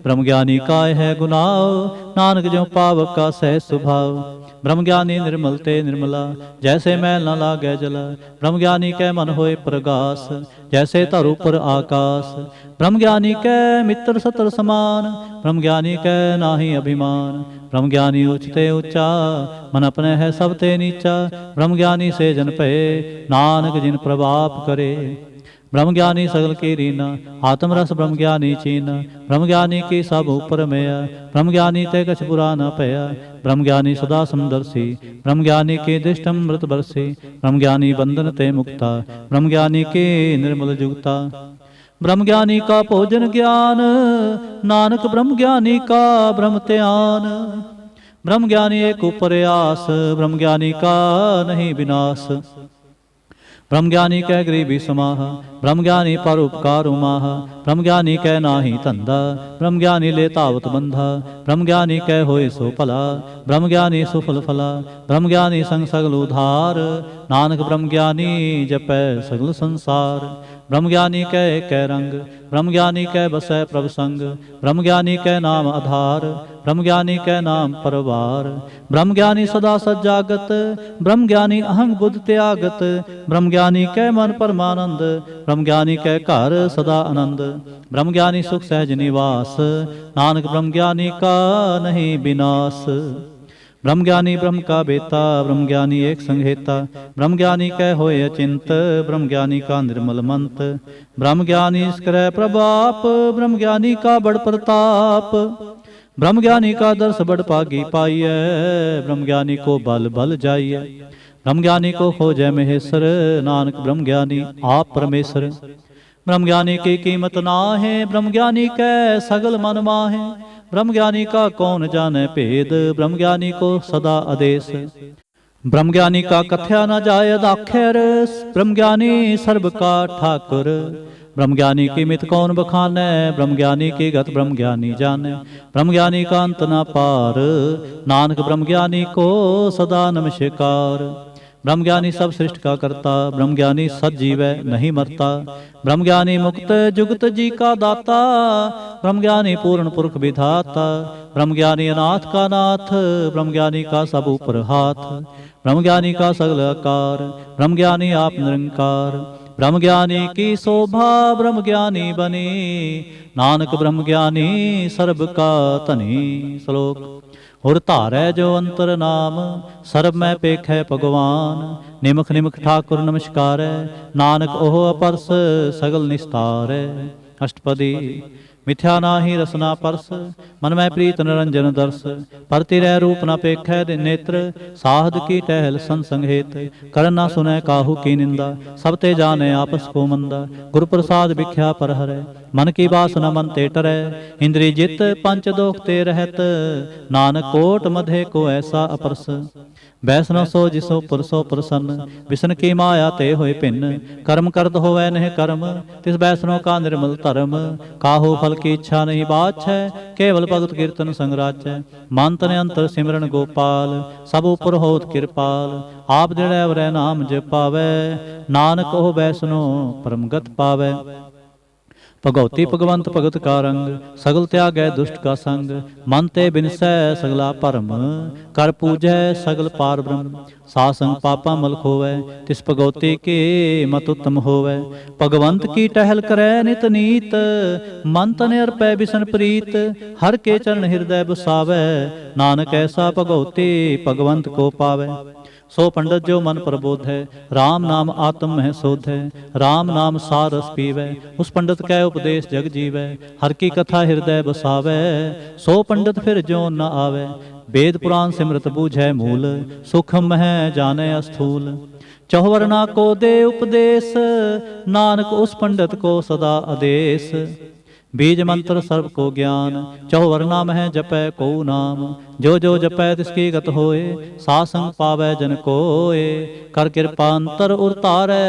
ब्रह्म ज्ञानी काय है गुनाह, नानक जो पावक का सह स्वभाव। ब्रह्म ज्ञानी निर्मल ते निर्मला, जैसे मैल न लागे जला। ब्रह्म ज्ञानी कै मन होए प्रगास, जैसे धरु पर आकाश। ब्रह्म ज्ञानी कै मित्र सतर समान, ब्रह्म ज्ञानी कै नाहि अभिमान। ब्रह्म ज्ञानी उचते ऊंचा, मन अपने है सब ते नीचा। ब्रह्म ज्ञानी से जन भय, नानक जिन प्रभाप करे। ब्रह्म ज्ञानी सगल की रीना, आत्म रस ब्रह्म ज्ञानी चीना। ब्रह्म ज्ञानी की सब ऊपर मैया, ब्रह्म ज्ञानी ते कछ बुरा न पया। ब्रह्म ज्ञानी सदा समदर्शी, ब्रह्म ज्ञानी की दृष्टमृत बरसी। ब्रह्म ज्ञानी बंधन ते मुक्ता, ब्रह्म ज्ञानी की निर्मल जुगता। ब्रह्म ज्ञानी का भोजन ज्ञान, नानक ब्रह्म ज्ञानी का ब्रह्म ध्यान। ब्रह्म ज्ञानी एक ऊपर आस, ब्रह्म ज्ञानी का नहीं विनाश। ब्रह्म ज्ञानी कै गरीबी समाहा, ब्रह्म ज्ञानी पर उपकार उमाहा। ब्रह्म ज्ञानी कै नाही धंधा, ब्रह्म ज्ञानी ले तावत बंधा। ब्रह्म ज्ञानी कै होए सो भला, ब्रह्म ज्ञानी सुफल फला। ब्रह्म ज्ञानी संग सगल उधार, नानक ब्रह्म ज्ञानी जपै सगल संसार। ब्रह्म ज्ञानी कै कै रंग, ब्रह्म ज्ञानी कै बसै प्रभ संग। ब्रह्म ज्ञानी कै नाम आधार, ब्रह्म ज्ञानी कै नाम परवार। ब्रह्म ज्ञानी सदा सज्जागत, ब्रह्म ज्ञानी अहंग बुद्ध त्यागत। ब्रह्म ज्ञानी कै मन परमानंद, ब्रह्म ज्ञानी कै घर सदा आनंद। ब्रह्म ज्ञानी सुख सहज निवास, नानक ब्रह्म ज्ञानी का नहीं विनाश। ब्रह्म ज्ञानी ब्रह्म का बेता, ब्रह्म ज्ञानी एक संहेता। ब्रह्म ज्ञानी कै होए अचिंत, ब्रह्म ज्ञानी का निर्मल मंत। ब्रह्म ज्ञानी इसकरै प्रभाप, ब्रह्म ज्ञानी का बड़ प्रताप। ब्रह्म ज्ञानी का दर्श बड़ पागी पाइय, ब्रह्म ज्ञानी को बल बल जाइय। ब्रह्म ज्ञानी को खोजै महेश्वर, नानक ब्रह्म ज्ञानी आप परमेश्वर। ब्रह्म ज्ञानी की कीमत ना है, ब्रह्म ज्ञानी कै सगल मन माहे। ब्रह्म ज्ञानी का कौन जाने भेद, ब्रह्म ज्ञानी को सदा आदेश। ब्रह्म ज्ञानी का कथ्या न जाय दाखेर, ब्रह्म ज्ञानी सर्व का ठाकुर। ब्रह्म ज्ञानी की मित कौन बखाने, ब्रह्म ज्ञानी की गत ब्रह्म ज्ञानी जाने। ब्रह्म ज्ञानी का अंत न पार, नानक ब्रह्म ज्ञानी को सदा नमस्कार। ब्रह्म ज्ञानी सब सृष्ट का करता, ब्रह्म ज्ञानी सज्जीव नहीं मरता। ब्रह्म ज्ञानी मुक्त जुगत जी का दाता, ब्रह्म ज्ञानी पूर्ण पुरख विधाता। ब्रह्म ज्ञानी अनाथ का नाथ, ब्रह्म ज्ञानी का सब ऊपर हाथ। ब्रह्म ज्ञानी का सगल आकार, ब्रह्म ज्ञानी आप निरंकार। ब्रह्म ज्ञानी की शोभा ब्रह्म ज्ञानी बनी, नानक ब्रह्म ज्ञानी सर्ब का धनी। श्लोक हुर धारै जो अंतर नाम, सर्ब मैं पेखै भगवान। निमख निमख ठाकुर नमस्कारै, नानक ओह अपरस सगल निस्तारै। अष्टपदी मिथ्या नाहि रसना परस, मन में प्रीत निरंजन दर्श। परति रह रूप न पेखै नेत्र, साहद की टहल संसंगेत। कर न सुनै काहू की निंदा, सब ते जाने आपस को मंदा। गुरु प्रसाद भिख्या पर हरै, मन की बासना मन ते टरै। इंद्रिय जित पंच दोख ते रहत, नानक कोट मधे को ऐसा अपरस। वैष्णव सो जिसो पुरसो प्रसन्न, विष्णु की माया ते होए भिन्न। कर्म करत होवै नह कर्म, तिस वैष्णव का निर्मल धर्म। काहू फल की इच्छा नहीं बाछै, केवल भगत कीर्तन संग राचै। मन तन अंतर सिमरन गोपाल, सब उपर होत कृपाल। आप दृढ़ वरै नाम जपावै, नानक ओह वैष्णव परमगत पावै। भगवती भगवंत भगत का रंग, सगल त्यागै दुष्ट का संग। मन ते बिनसै सगला भरम, कर पूजै सगल पार ब्रह्म। सासंग पापा मल खोवै, तिस भगवती के मत उत्तम होवै। भगवंत की टहल करै नित नीत, मन तन अर्पै बिसन प्रीत। हर के चरण हृदय बसावै, नानक ऐसा भगवती भगवंत को पावै। सो पंडित जो मन प्रबोध है, राम नाम आत्म मह शोध है। राम नाम सार रस पीवै, उस पंडित कै उपदेश जग जीवै। हर की कथा हृदय बसावै, सो पंडित फिर जो न आवै। वेद पुराण सिमरत बूझै मूल, सुख मह जाने अस्थूल। चौवर्णा को दे उपदेश, नानक उस पंडित को सदा आदेश। बीज मंत्र सर्व को ज्ञान, चौवर्णा मह जपै को नाम। जो जो जपै तिसकी गत होए, सासंग पावै जन कोए। कर कृपा अंतर उर तारै,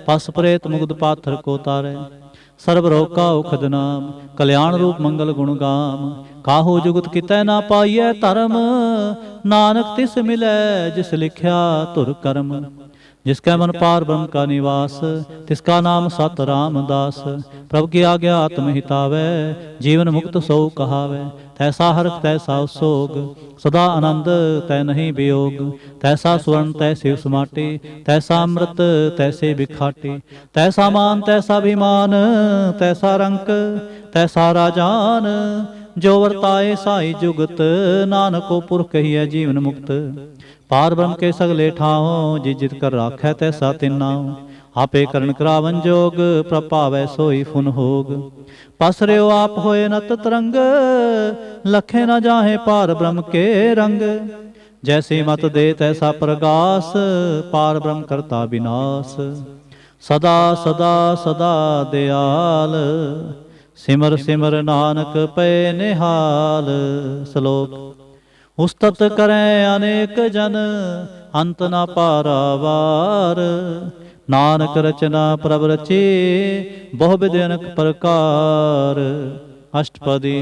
पस प्रेत मुग्ध पाथर को तारै। ਸਰਬ ਰੋਕਾ ਉਖਦ ਨਾਮ, ਕਲਿਆਣ ਰੂਪ ਮੰਗਲ ਗੁਣ ਗਾਮ। ਕਾਹੂ ਜੁਗਤ ਕਿਤੈ ਨਾ ਪਾਈਐ ਧਰਮ, ਨਾਨਕ ਤਿਸ ਮਿਲੈ ਜਿਸ ਲਿਖਿਆ ਧੁਰ ਕਰਮ। जिसका मन पार ब्रह्म का निवास, तिसका नाम सत रामदास। प्रभु की आज्ञा आत्म हितावै, जीवन मुक्त सो कहावै। तैसा हर्ष तैसा सोग, सदा आनंद तै नहीं वियोग। तैसा स्वर्ण तैसे समाटे, तैसा अमृत तैसे बिखाटे। तैसा मान तैसा अभिमान, तैसा रंक तैसा राजान। जो वर्ताए साई जुगत, नानको पुरख कहिए जीवन मुक्त। पार ब्रह्म के सगले ठाओ, जिस जित कर राखै तैसा तिन्नाओ। आपे करण करावन जोग, प्रभावै सोई फुन होग। पसरियो आप होए नत तरंग, लखे न जाहे पार ब्रह्म के रंग। जैसे मत दे तैसा प्रगास, पार ब्रह्म करता विनाश। सदा सदा सदा दयाल, सिमर सिमर नानक पै निहाल। श्लोक। उस्तत करें अनेक जन, अंत न पारावार। नानक रचना प्रभ रचे, बहु विध अनेक प्रकार। अष्टपदी।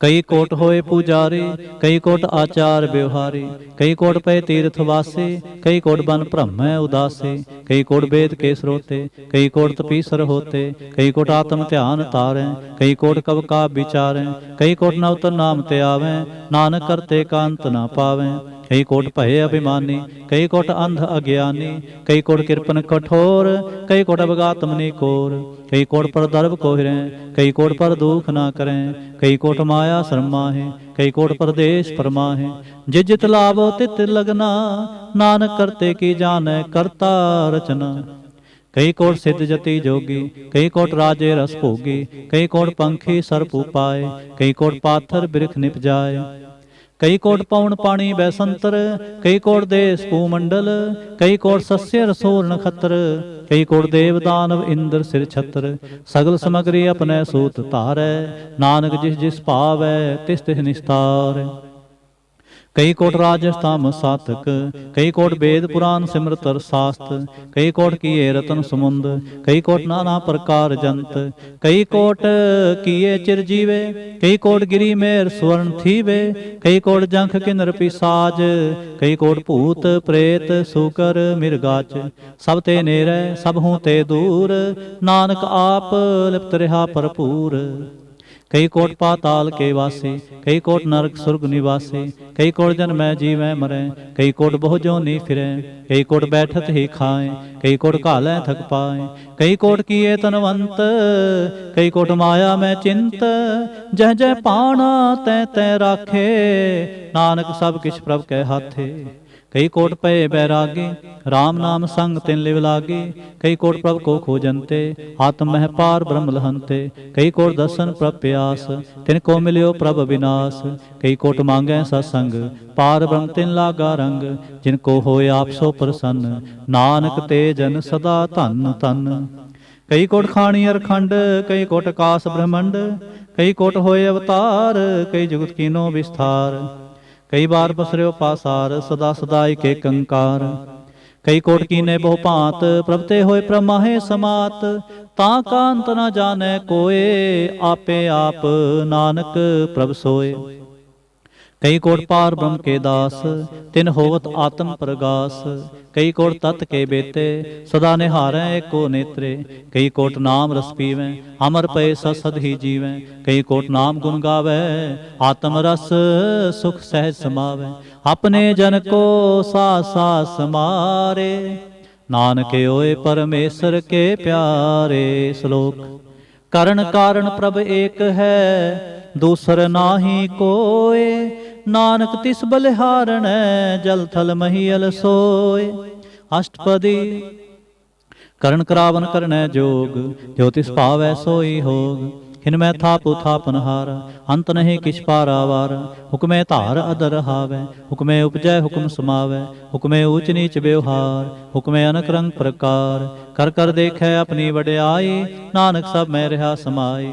कई कोट होए पुजारी, कई कोट आचार व्यवहारी। कई कोट पे तीर्थ वासे, कई कोट बन ब्रह्म उदासे। कई कोट वेद के स्रोते, कई कोट तपीसर होते। कई कोट आत्म ध्यान तारें, कई कोट कव का विचारें। कई कोट नवतन नाम ते आवें, नानक करते कांत न पावें। कई कोट भय अभिमानी, कई कोट अंध अज्ञानी। कई कोट कृपन कठोर, कई कोट अवगातम निकोर। कई कोट पर दर्भ कोहिरें, कई कोट पर दुख ना करें। कई कोट माया शर्माहे, कई कोट परदेश परमाहे। जित जित लाभो तित लगना, नानक करते की जानै करता रचना। कई कोट सिद्ध जति जोगी, कई कोट राजे रस भोगी। कई कोट पंखी सर्प उपाय, कई कोट पाथर बिरख निप जाए। कई कोट पवन पानी बैसंतर, कई कोट देश भूमंडल। कई कोट सस्य रसोर नखत्र, कई कोट देव दानव इंद्र सिर छत्र। सगल समग्री अपने सूत धारै, नानक जिस जिस भावै तिस तिस निस्तार। कई कोट राजस्थाम सातक, कई कोट वेद पुराण सिमरत शास्त्र। कई कोट किए रतन समुंद, कई कोट नाना प्रकार जंत। कई कोट किए चिरजीवे, कई कोट गिरी मेर स्वर्ण थीवे। कई कोट जंख किन्नर पिसाज, कई कोट भूत प्रेत सुकर मिर्गाच। सब ते नेरै सब हूँ ते दूर, नानक आप लिप्त रहा भरपूर। कई कोट पाताल के वासे, कई कोट नरक सुर्ग निवासे। कई कोट जन्मै जीवै मरै, कई कोट बहु जोनी फिरै। कई कोट बैठत ही खाएं, कई कोट घालै थक पाए। कई कोट किए तनवंत, कई कोट माया में चिंत। जह जह पाना तै तै राखे, नानक सब किछ प्रभ कै हाथे। कई कोट पए बैरागी, राम नाम संग तिन लिव लागी। कई कोट प्रभ को खोजनते, आत्म मह पार ब्रह्म लहनते। कई कोट दर्शन प्रभ प्यास, तिनको मिलियो प्रभ विनाश। कई कोट मांगै सत्संग, पार ब्रह्म तिन लागा रंग। जिनको होए आप सो प्रसन्न, नानक ते जन सदा धन धन। कई कोट खाणी अरखंड, कई कोट आकाश ब्रह्मंड। कई कोट होए अवतार, कई जुगत कीनो विस्तार। कई बार पसरियो पासार, सदा सदाई के कंकार। कई कोट कीने बहु भांत, प्रभ ते होए प्रमाहे समात। ता का अंत न जाने कोय, आपे आप नानक प्रभ सोए। कई कोट पार ब्रह्म के दास, तिन होवत आत्म प्रगास। कई कोट तत् के बेते, सदा निहारै एको नेत्रे। कई कोट नाम रस पीवै, अमर पय सद ही जीवै। कई कोट नाम गुण गावै, आत्म रस सुख सहज समावै। अपने जन को सास सास समारे, नानक होए परमेश्वर के प्यारे। श्लोक। करण कारण प्रभ एक है, दूसर नाहि कोय। नानक तिस बलिहारण, जल थल महियल सोय। अष्टपदी। करण करावन करनै जोग, जो तिस भावै सोई होग। हिनमै थापु थापनहार, अंत नहीं किछ पारावार। हुक्मे धार अदर हावै, हुक्मे उपजै हुक्म समावै। हुक्मे ऊच नीच व्यवहार, हुक्मे अनक रंग प्रकार। कर कर देखै अपनी वड्याई, नानक सब मैं रहा समाई।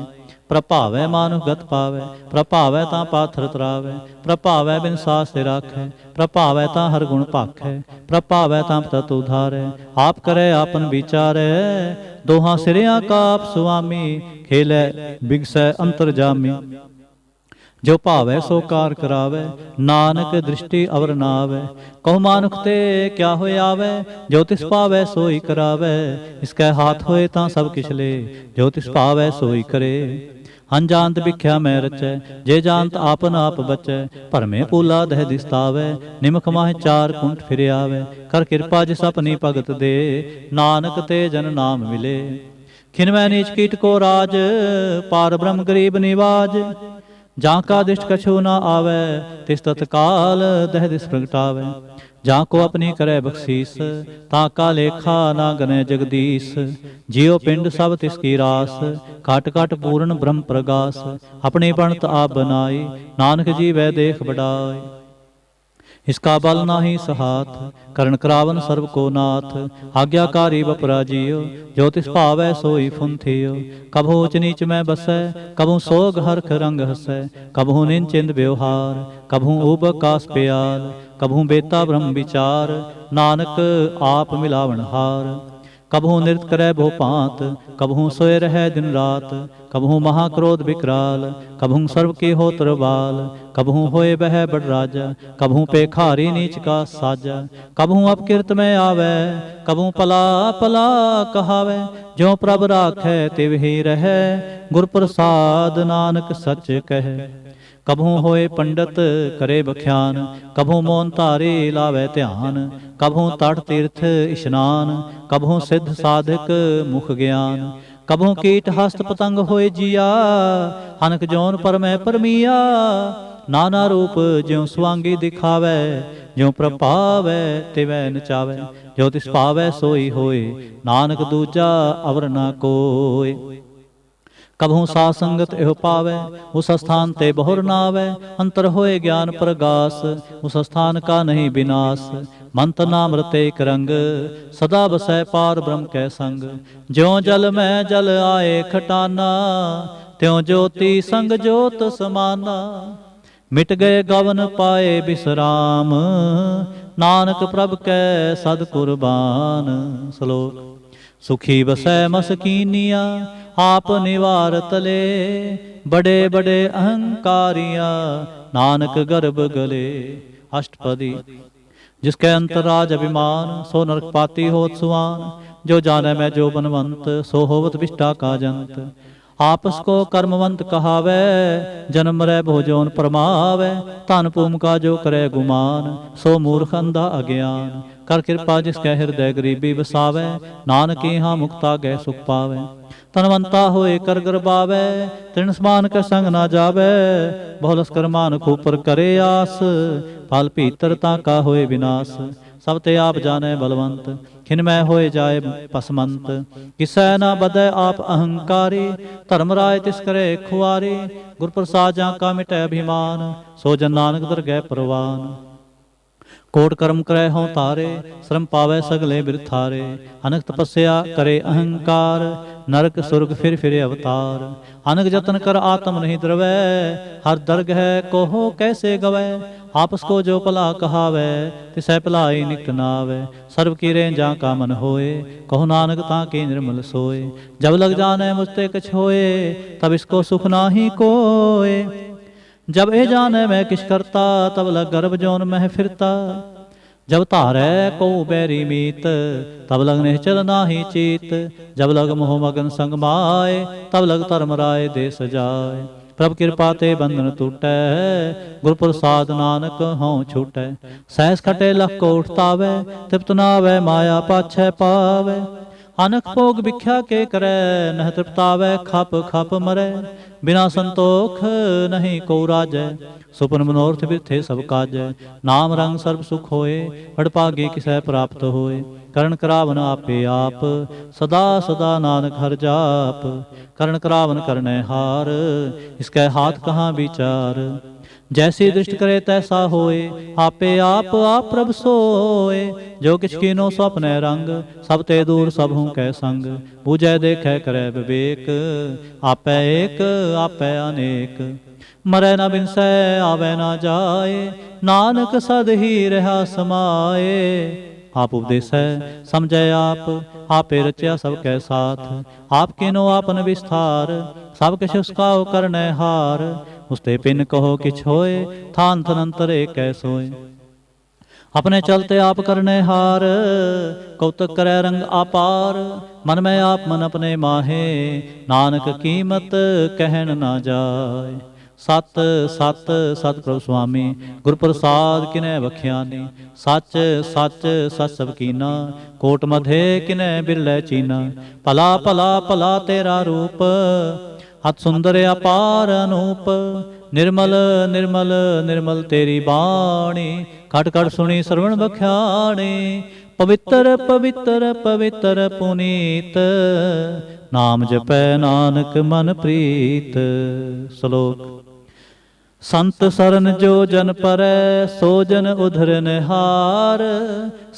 प्रभावै मानुष गत पावै, प्रभावै तां पाथर तरावै, प्रभावै बिन सास ते राखै, प्रभावै तां हर गुण भाखै, प्रभावै तां तत उधारै, आप करे आपन विचारै, दोहां सिरियां का आप सुआमी, खेलै बिगसै अंतरजामी। जो भावै सो कार करावै, नानक दृष्टि अवर ना आवै, कहु मानुख ते क्या होए आवै, जो तिस पावै सोई करावै, इसकै हाथ होए तां सब किछ ले, जो तिस पावै सोई करे। अनजानत भिख्या मैं रचै, जे जानत आपन आप बचै, भरमे पूला दह दिसतावै, निमख माह चार कुंठ फिर आवै, कर कृपा जिस अपनी भगत दे, नानक ते जन नाम मिले। खिनमै नीच कीट को राज, पार ब्रह्म गरीब निवाज, जां का दिष्ट कछु न आवै, तिस तत्काल दह दिस प्रगटावै, जां को अपनी करे बख्शीस, तां का लेखा ना गने जगदीश, जियो पिंड सब तिसकी रास, काट काट पूर्ण ब्रह्म प्रगास, अपनी बनत आप बनाई, नानक जीवै देख बढ़ाई। इसका बल नाही सहाथ, करण करावन सर्व को नाथ, आज्ञाकारी बपराजियो, जो तिस भावै सोई फुंथियो, कभू ऊच नीच में बसै, कभू सोग हरख रंग हसै, कभू निंचिंद व्यवहार, कभू ऊब कास प्याल, कभू बेता ब्रह्म विचार, नानक आप मिलावन हार। कभू नृत करे भो पांत, कभू सोए रहे दिन रात, कभू महाक्रोध विकराल, कभू सर्व की होत्र बाल, कभू होए बह बड़ राजा, कभू पेखारी नीच का साजा, कभू अपकीर्त में आवे, कभू पला पला कहावे, ज्यों प्रभ राखै तिव ही रहे, गुर प्रसाद नानक सच कहे। कभू होए पंडित करे बख्यान, कभू मौन धारे लावे ध्यान, कभू तट तीर्थ इशनान, कभू सिद्ध साधक मुख ज्ञान, कभू कीट हस्त पतंग होए जिया, हनक जौन परमै परमिया, नाना रूप ज्यों सुआंगी दिखावै, ज्यों प्रभावै तिवै नचावै, जो तिस पावै सोई होए, नानक दूजा अवर ना कोय। कभू साध संगत एहो पावै, उस स्थान ते बहुर नावै, अंतर होए ज्ञान प्रगास, उस स्थान का नहीं विनाश, मंत नामृत एक रंग, सदा बसै पार ब्रह्म कै संग, ज्यों जल में जल आए खटाना, त्यों ज्योति संग ज्योत समाना, मिट गए गवन पाए विश्राम, नानक प्रभ कै सद कुर्बान। श्लोक। सुखी बसै मसकीनिया, आप निवार तले, बड़े बड़े अहंकारिया, नानक गर्भ गले। अष्टपदी। जिसके अंतराज अभिमान, सो नरकपाती होत सुआन, जो जाने मैं जो बनवंत, सो होवत विष्टा का जंत। आपस को कर्मवंत कहावै, जन्म रै भोजोन परमावै, धन भूम का जो करे गुमान, सो मूर्ख अंधा अज्ञान। कर कृपा जिसकै हृदय गरीबी बसावै, नानक यहाँ मुक्ता गै सुख पावै। तनवंता होए कर गरबावै, तृण समान के संग ना जावै, बहुलस कर मानख ऊपर करे आस, फल भीतरता का होए विनाश। सब ते आप जाने बलवंत, खिनमै होए जाए पसमंत, किसै न बदै आप अहंकारी, धर्म राय तिस करे खुआरी। गुर प्रसाद जा का मिटै अभिमान, सो जन नानक दरगह परवान। कोट कर्म करे हों तारे, श्रम पावै सगले बिरथारे। अनक तपस्या करे अहंकार, नरक सुरग फिर फिरे अवतार। अनक जतन कर आत्म नहीं द्रवै, हर दरगह को हो कैसे गवै। आपस को जो भला कहावै, तिसै भलाई निकट न आवै। सर्व की रेंजा का मन होए, कहो नानक ताके निर्मल सोए। जब लग जाने मुझते कछ होए, तब इसको सुख नाही कोय। जब ए जाने मैं किस करता, तब लग गर्भ जौन मह फिरता। जब तारै को बैरी मीत, तब लग निश्चल नाही चीत। जब लग मोह मगन संग माय, तब लग धर्म राय दे सजाय। प्रभ कृपा ते बंधन टूटै, गुर प्रसाद नानक हों छूटै। सहस खटे लख को उठतावै, तृप्त नावै माया पाछै पावै। अनक भोग भिख्या के करे, नह तृप्तावै खप खप मरै। बिना संतोख नहीं को राजै, सुपन मनोरथ बिरथे सब काजै। नाम रंग सर्व सुख होए, हड़भागे किसै प्राप्त होए। करण करावन आपे आप, सदा सदा नानक हर जाप। करण करावन करनै हार, इसकै हाथ कहाँ विचार। जैसी दृष्ट करे तैसा होए, आपे आप प्रभ सोए। जो किछ कीनो सो अपने रंग, सब ते दूर सब हूँ कै संग। बूझै देखै करे विवेक, आपै एक आपै अनेक। मरै न बिनसै आवे न जाए, नानक सद ही रहा समाए। आप उपदेसै समझै आप, आपे रचया सब कै साथ। आप किनो आपन विस्तार, सब किछ उसका करनै हार। उसते पिन कहो किछ होए, थान थनंतर एक सोए। अपने चलते आप करने हार, कौतक करे रंग अपार। मन में आप मन अपने माहे, नानक कीमत कहन ना जाए। सत सत सत प्रभु स्वामी, गुर प्रसाद किनै बख्यानी। सच सच सच सब कीना, कोट मधे किनै बिरलै चीना। भला भला भला तेरा रूप, अत सुंदर अपार अनूप। निर्मल निर्मल निर्मल तेरी बाणी, खट खट सुनी श्रवण बख्याणी। पवित्र पवित्र पवित्र पुनीत, नाम जपै नानक मन प्रीत। श्लोक। संत सरन जो जन परै, सो जन उधर निहार।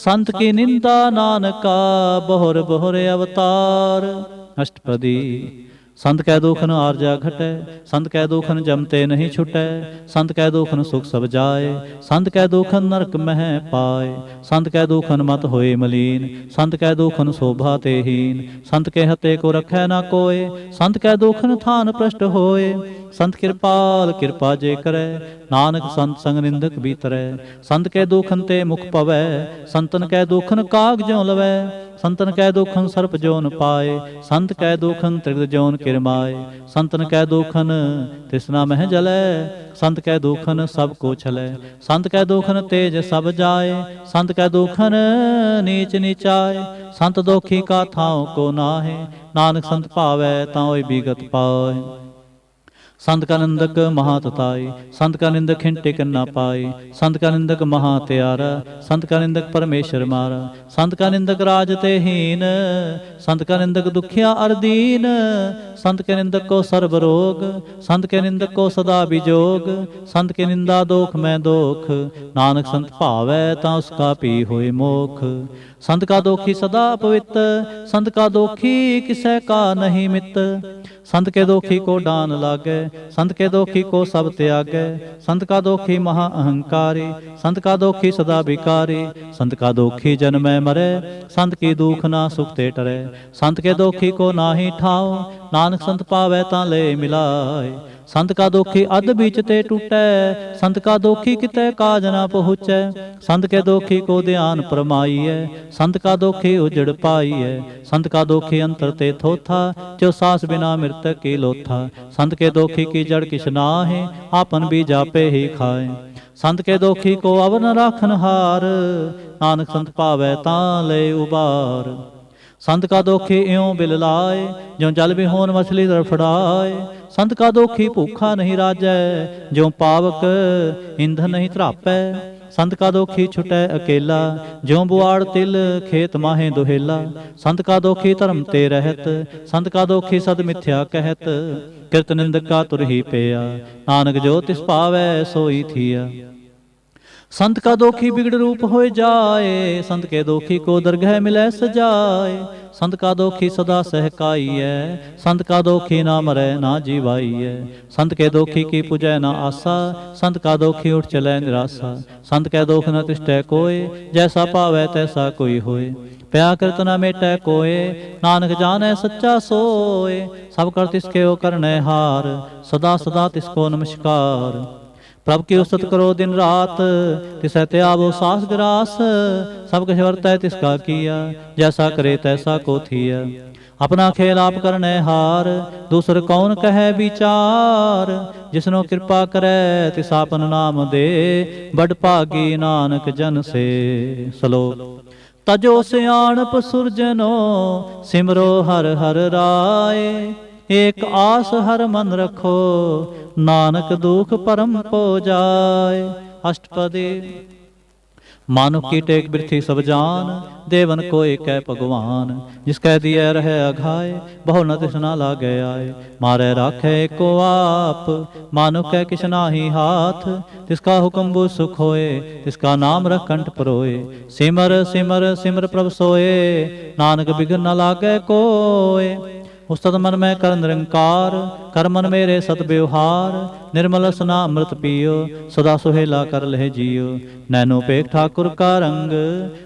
संत की निंदा नानका, बहुर बहुर अवतार। अष्टपदी। संत कै दुखन आरजा घटै, संत कै दुखन जमते नहीं छुटै। संत कै दुखन सुख सब जाए, संत कै दुखन नरक मह पाए। संत कै दुखन मत होए मलीन, संत कै दुखन शोभा ते हीन। संत के हते को रखै ना कोय, संत कै दुखन थान भ्रष्ट होए। संत कृपाल कृपा जे करै, नानक संत संग निंदक भीतरै। संत कै दुखन ते मुख पवै, संतन कै दुखन काग ज्यों लवै। संतन कै दुखन सर्प जोन पाए, संत कै दुखन त्रिगद जोन किरमाए। संतन कै दुखन तृष्णा मह जलै, संत कै दुखन सब को छलै। संत कै दुखन तेज सब जाए, संत कै दुखन नीच नीचाए। संत दोखी का थाओ को नाहे, नानक संत भावै तां विगत पाए। संत का निंदक महातताई, संत का निंदक हिंटे करना पाए। संत का निंदक महात्यारा, संत का निंदक परमेश्वर मारा। संत का निंदक राज ते हीन, संत का निंदक दुखिया अरदीन। संत के निंदक को सर्व रोग, संत के निंदक को सदा विजोग। संत की निंदा दोख में दोख, नानक संत भावै तां उसका पी होए मोख। संत का दोखी सदा पवित्र, संत का दोखी किसै का नहीं मित। संत के दोखी को डान लागै, संत के दोखी को सब त्यागै। संत का दोखी महा अहंकारी, संत का दोखी सदा विकारी। संत का दोखी जन्मै मरै, संत की दुख ना सुख ते टरै। संत के दोखी को नाहि ठाओ, नानक संत पावै तां ले मिलाए। संत का दोखी अध बीच ते टूटै, संत का दोखी कितै काज ना पहुँचै। संत के दोखी को ध्यान परमाईयै, संत का दोखी उजड़ पाईयै। संत का दोखी अंतर ते थोथा, जो सास बिना मृतक की लोथा। संत के दोखी की जड़ किछ नाहि, आपन बीज आपे ही खाए। संत के दोखी को अवर न राखन हार, नानक संत पावै तां ले उबार। संत का दोखी इयों बिल लाए, ज्यों जल बिहोन मछली तड़फड़ाए। संत का दोखी भूखा नहीं राजै, ज्यों पावक ईंधन नहीं त्रापै। संत का दोखी छुटै अकेला, ज्यों बुआड़ तिल खेत माहे दुहेला। संत का दोखी धर्म ते रहत, संत का दोखी सद मिथ्या कहत। किरत निंदक का तुर ही पेया, नानक जो तिस पावै सोई थिया। संत का दोखी बिगड़ रूप हो जाए, संत के दोखी को दरगह मिलै सजाए। संत का दोखी सदा सहकाई है, संत का दोखी ना मरै ना जीवाई है। संत के दोखी की पूजै ना आसा, संत का दोखी उठ चलै निराशा। संत कै दोख न तिष्ठै कोय, जैसा पावै तैसा कोई होय। प्या कृत न मेटै कोय, नानक जानै सच्चा सोय। सब कर तिसके ओ करनै हार, सदा सदा तिसको नमस्कार। प्रभु की उस्तत करो दिन रात, तिसै त्यागो सास ग्रास। सब कुछ वर्तै तिसका किया, जैसा करे तैसा को थिया। अपना खेल आप करनै हार, दूसर कौन कहे विचार। जिसनो कृपा करे तिस आपन नाम दे, बड़ भागी नानक जन से। श्लोक। तजो सियाणप सुरजनो, सिमरो हर हर राय। एक आस हर मन रखो, नानक दुख परम पो जाय। अष्टपदी। मानुख की टेक बिरथी सब जान, देवन को एक है भगवान। जिसकै दिए रहे अघाए, बहु न तिसना लागे आए। मारे राखे को आप, मानुख है किछ नाहि हाथ। तिसका हुक्म बुझ सुख होए, तिसका नाम रख कंठ परोए। सिमर सिमर सिमर प्रभ सोए, नानक बिघन न लागे कोय। उस्तत मन में कर निरंकार, कर मन मेरे सत व्यवहार। निर्मल सना अमृत पियो, सदा सुहेला कर लह जियो। नैनो पेख ठाकुर का रंग,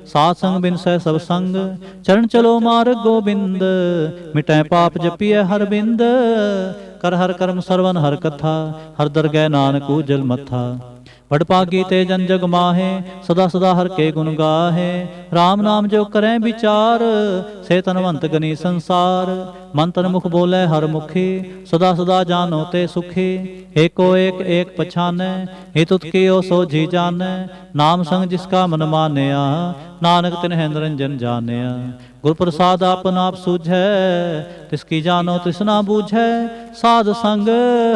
सात संग बिन सह सब संग। चरण चलो मार्ग गोबिंद, मिटै पाप जपिय हर बिंद। कर हर कर्म सरवन हर कथा, हर दरगह नानक उजल मथा। बड़पागी ते जन जग माहे, सदा सदा हर के गुण गाहे। राम नाम जो करें विचार, से तनवंत गनी संसार। मन तन मुख बोले हर मुखी, सदा सदा जानो ते सुखी। एको एक एक पछाने, हे तुत कियो सो जी जाने। नाम संग जिसका मन मानया, नानक तिन्ह निरंजन जानिया। गुर प्रसाद आपन आप सूझै, तिसकी जानो तिसना बूझै। साध संग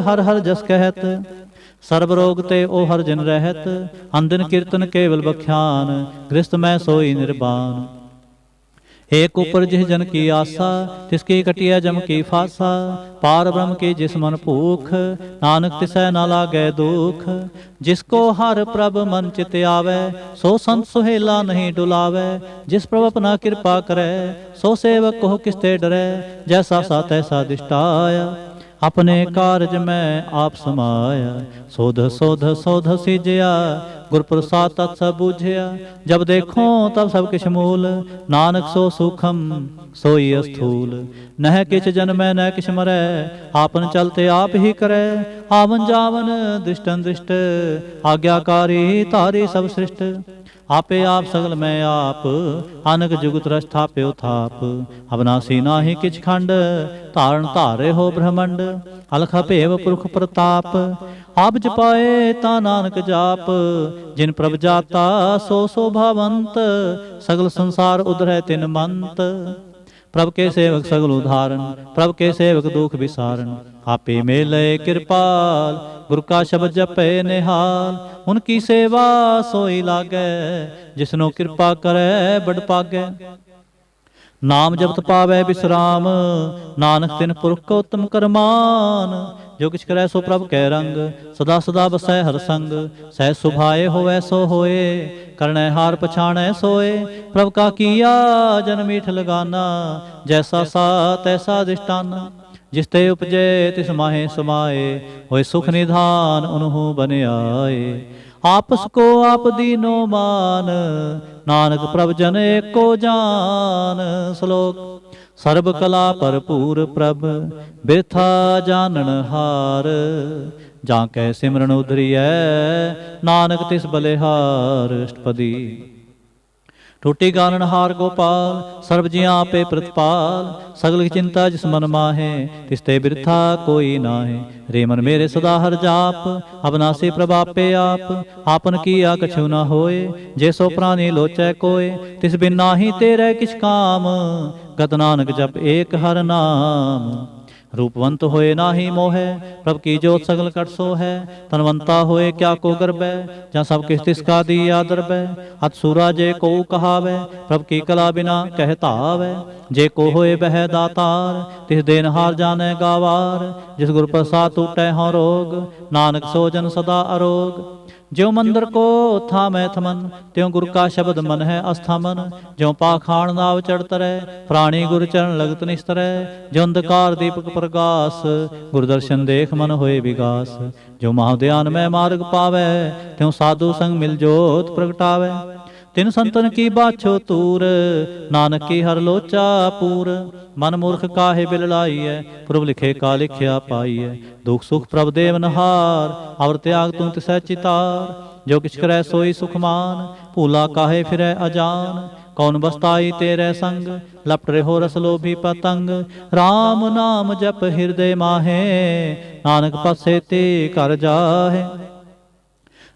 हर हर जस कहत, सर्ब रोग ते ओ हर जन रहत। अंदिन कीर्तन केवल बख्यान, गृहस्थ मैं सोई निर्बान। एक ऊपर जिस जन की आशा, तिसकी कटिया जम की फासा। पार ब्रह्म की जिस मन भूख, नानक तिसै न लागे दुख। जिसको हर प्रभ मन चित आवे, सो संत सुहेला नहीं डुलावे। जिस प्रभ अपना कृपा करे, सो सेवक को किसते डरे। जैसा सा तैसा दिष्टाया, अपने कारज में आप समाया। सोध सोध सोध सिजया, गुर प्रसाद तत् सब बूझया। जब देखो तब सब किछ मूल, नानक सो सूखम सोई स्थूल। नह किछ जन्मै न किछ मरै, आपन चलते आप ही करे। आवन जावन दृष्टन दृष्ट, आज्ञाकारी तारी सब सृष्ट। आपे आप सगल में आप, अनक जुगत रस थाप्यो थाप। अविनाशी नाहि किछ खंड, तारण धारे हो ब्रह्मंड। अलख भेव पुरख प्रताप, आप जपाए ता नानक जाप। जिन प्रभ जाता सो शोभावंत, सगल संसार उधरै तिन मंत। प्रभ के सेवक सगल उदाहरण, प्रभ के सेवक दुख विसारण। आपे मेले कृपाल, गुरु का शब्द जपे निहाल। उनकी सेवा सोई लागे, जिसनो कृपा करे बड़ पागे। नाम जपत पावै विश्राम, नानक तिन पुरख को उत्तम करमान। जो किछ करे सो प्रभ कै रंग, सदा सदा बसै हर संग। सह सुभाए होवै सो होए, करनै हार पछाणै सोए। प्रभ का किया जन मीठ लगाना, जैसा सा तैसा दिष्टाना। जिस ते उपजे तिस माहे समाए, होए सुख निधान उन्हु बन आए। आपस को आप दीनो मान, नानक प्रभ जन एको जान। श्लोक सर्ब कला भरपूर प्रभ, बिरथा जानन हार। जाकै सिमरन उधरियै, नानक तिस बलिहार। अष्टपदी। टूटी गानन हार गोपाल, सर्व जियां पे प्रतिपाल। सगल की चिंता जिस मन माहे, तिसते बिरथा कोई नाहे। रे मन मेरे सदा हर जाप, अविनाशी प्रभ आपे आप। आपन किया कछु न होए, जे सो प्राणी लोचै कोय। तिस बिन नाहि तेरे किछ काम, गत नानक जप एक हर नाम। रूपवंत होए नाहि मोहे, प्रभ की जोत सगल कट सो है। तनवंता होए क्या को गर्बै, जहाँ सब किस तिसका दिया दरबै। अत सूरा जे को कहावे, प्रभ की कला बिना कहता आवे। जे को होए बह दातार, तिस देन हार जाने गावार। जिस गुर प्रसाद टूटै हों रोग, नानक सो जन सदा अरोग। ज्यों मंदिर को थामै थमन, त्यों गुरु का शब्द मन है अस्थामन। ज्यों पाखाण नाव चढ़ तरै, प्राणी गुरु चरण लगत निस्तरै। ज्यों अंधकार दीपक प्रगास, गुरु दर्शन देख मन होए विगास। ज्यों महाध्यान में मार्ग पावै, त्यों साधु संग मिल जोत प्रगटावै। तिन संतन की बाछो तूर, नानक की हर लोचा पूर। मन मूर्ख काहे बिल लाइए, प्रभ लिखे का लिखिया पाइए। दुख सुख प्रभ देव नहार, और त्याग तू तिसै चितार। जो किछ करे सोई सुखमान, भूला काहे फिरै अजान। कौन बसताई तेरे संग, लपट रहो रस लोभी पतंग। राम नाम जप हृदय माहे, नानक पासे ते कर जाहे।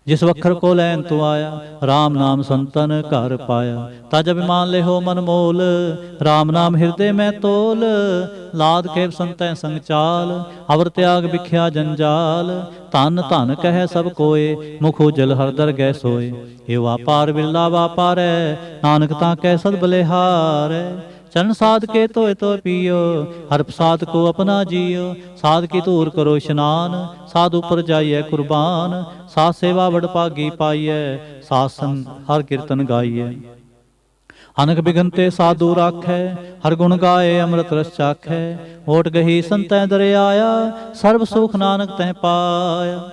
जिस वखर को लैन तू आया, राम नाम संतन घर पाया। तज अभिमान ले हो मन मोल, राम नाम हृदय में तोल। लाद के संतै संग चाल, अवर त्याग बिख्या जंजाल। धन धन कह सब कोय, मुख उजल हर दर गै सोय। ये वापार बिरला वापारै, नानक तां कै सद बलिहारै। चरण साध के तोय तो पियो, हर प्रसाद को अपना जियो। साध की धूर करो स्नान, साध उपर जाइए कुर्बान। साध सेवा बड़ भागी पाइए, साध संग हर कीर्तन गाइए। अनक बिघनते साधु राखै, हर गुण गाए अमृत रस चाखै। ओट गही संतै दरियाया, सर्व सुख नानक तह पाया।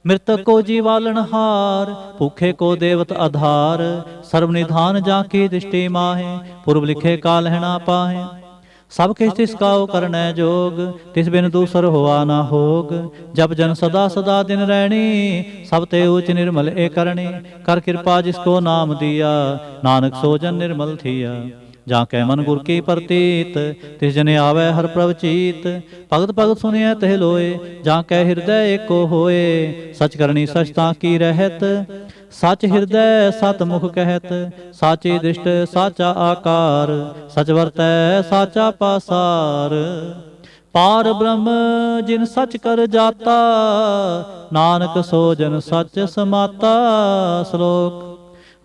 मृतक को जीवालन हार, भूखे को देवत आधार। सर्वनिधान जाकी दृष्टि माहे, पूर्व लिखे काल है ना पाहे। सब किस तिसका करनै जोग, तिस बिन दूसर हुआ ना होग। जब जन सदा सदा दिन रहनी, सब ते ऊच निर्मल ए करणी। कर कृपा जिसको नाम दिया, नानक सो जन निर्मल थिया। जाके मन गुर की प्रतीत, तिस जने आवे हर प्रवचीत। भगत भगत सुनिए तह लोए, जाके हृदय एको होए। सच करनी सचता की रहत, सच हृदय सत मुख कहत। साची दृष्ट साचा आकार, सच वर्तै साचा पासार। पार ब्रह्म जिन सच कर जाता, नानक सो जन सच समाता। श्लोक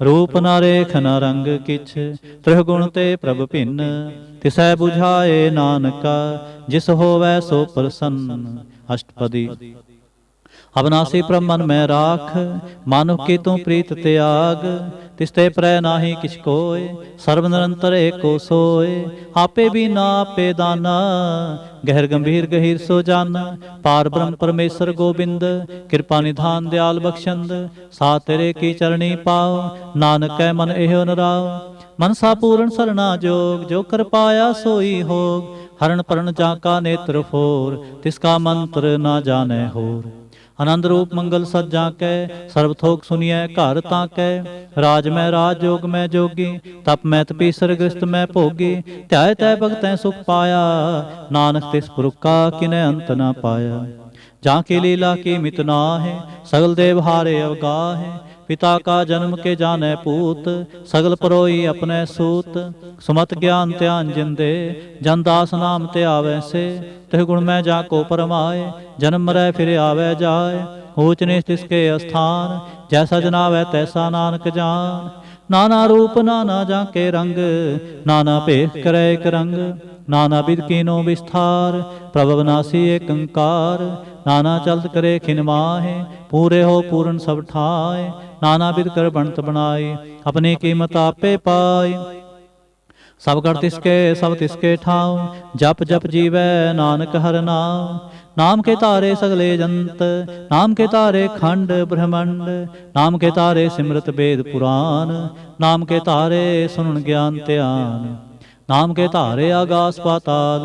रूप न रेख न रंग किछ, त्रिगुण ते प्रभ भिन्न। तिसै बुझाए नानका, जिस होवै सो प्रसन्न। अष्टपदी। अविनाशी प्रभ मन में राख, मानुख की तू प्रीत त्याग। तिसते प्रै नाही किछ कोय, सर्व निरंतर एको सोय। आपे भी ना आपे दाना, गहर गंभीर गहीर सो जाना। पार ब्रह्म परमेश्वर गोबिंद, कृपा निधान दयाल बख्शंद। सा तेरे की चरणी पाओ, नानक कै मन एहो नराओ। मनसा पूर्ण सरना जोग, जो कर पाया सोई होग। हरण परण जाका नेत्र फोर, तिसका मंत्र ना जाने होर। आनंद रूप मंगल सज्जा कै, सर्व थोक सुनिए घर ताकै। राज में राज, जोग में जोगी, तप में तपीसर गृहस्थ में भोगी। ध्याय तै भगतै सुख पाया, नानक तिस पुरख का किनै अंत न पाया। जहाँ की लीला की मित नाहि, सगल देव हारे अवगाहे। पिता का जन्म के जाने पूत, सगल परोई अपने सूत। सुमत ज्ञान त्यान जिंदे, जन दास नाम ते आवे से। तिह गुण में जाको परमाए, जन्म मरै फिर आवे जाए। ऊच नीच तिसके स्थान, जैसा जनावै तैसा नानक जान। नाना रूप नाना जाके रंग, नाना भेख करे एक रंग। नाना बिद कीनो विस्तार, प्रभ अविनाशी एक अंकार। नाना चलत करे खिन माहे, पूरे हो पूर्ण सब ठाए। नाना बिद कर बनत बनाई, अपनी कीमत आपे पाई। सब कर तिसके सब तिसके ठाव, जप जप जीवै नानक हर नाम। नाम के तारे सगले जंत, नाम के तारे खंड ब्रह्मंड। नाम के तारे सिमरत वेद पुराण, नाम के तारे सुनन ज्ञान ध्यान। नाम के तारे आगास पाताल,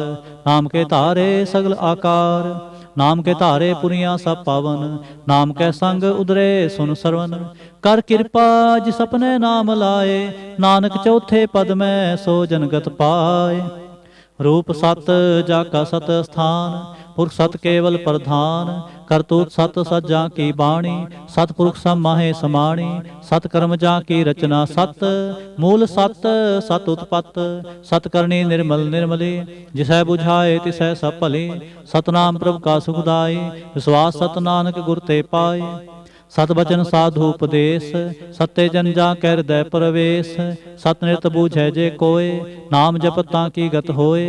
नाम के तारे सगल आकार। नाम के तारे पुरिया सब पावन, नाम के संग उदरे सुन सरवन। कर कृपा जिस अपने नाम लाए, नानक चौथे पद में सो जनगत पाए। रूप सत जाका सत स्थान, पुरख सत केवल प्रधान। करतूत सत सज्जा की बाणी, सतपुरुख सब माहे समाणी। सत कर्म जा की रचना सत, मूल सत सत उत्पत। सत करनी निर्मल निर्मली, जिसै बुझाए तिसै सब भली। सतनाम प्रभु का सुखदाई, विश्वास सत नानक गुर ते पाए। सत बचन साधु उपदेश, सत्य जन जा कै हृदय प्रवेश। सत नृत बूझै जे कोय, नाम जपता की गत होए।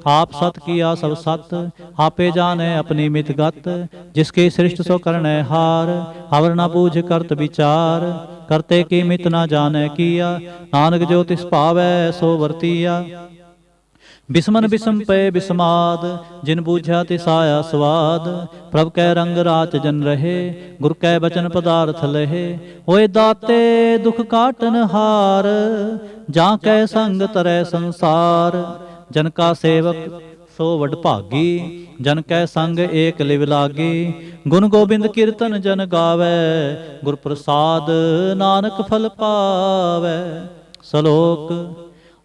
आप सत किया सब सत, आपे जाने अपनी मित गत। जिसकी सृष्ट सो करने हार, अवर न बूझ करत विचार। करते की मित न जाने किया, नानक जो तिस भावै सो वर्तिया। बिस्मन बिस्म पे बिस्माद, जिन बूझा तिसाया स्वाद। प्रभ कै रंग राच जन रहे, गुर कै बचन पदार्थ लहे। होए दाते दुख काटन हार, जा कै संग तरै संसार। जन का सेवक सो वड भागी, जन कै संग एक लिव लागी। गुण गोबिंद कीर्तन जन गावै, गुर प्रसाद नानक फल पावै। श्लोक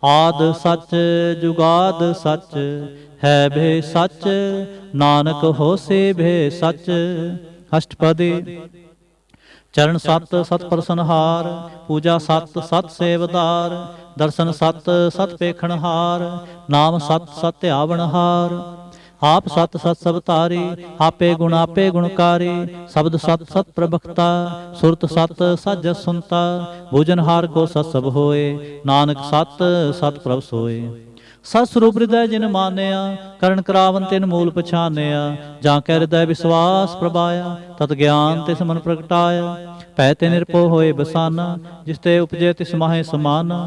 आद सच जुगाद सच, है भे सच नानक होसे भे सच। अष्टपदी। चरण सत सत प्रसनहार, पूजा सत सत सेवदार, दर्शन सत सत पेखणहार, नाम सत सत ध्यावनहार। आप सत सत सब तारी, आपे गुणकारी, शब्द सत सत प्रभक्ता, सुरत सत सत जस सुनता, भोजनहार को सत सब होए, नानक सत सत प्रभ सोए। सत स्वरूप हृदय जिन मानिया, करण करावन तिन मूल पछानिया, जां कै हृदय विश्वास प्रभाया, तत ज्ञान तिस मन प्रगटाया। पै ते निरपो होए बसाना, जिस ते उपजे तिस माहे समाना।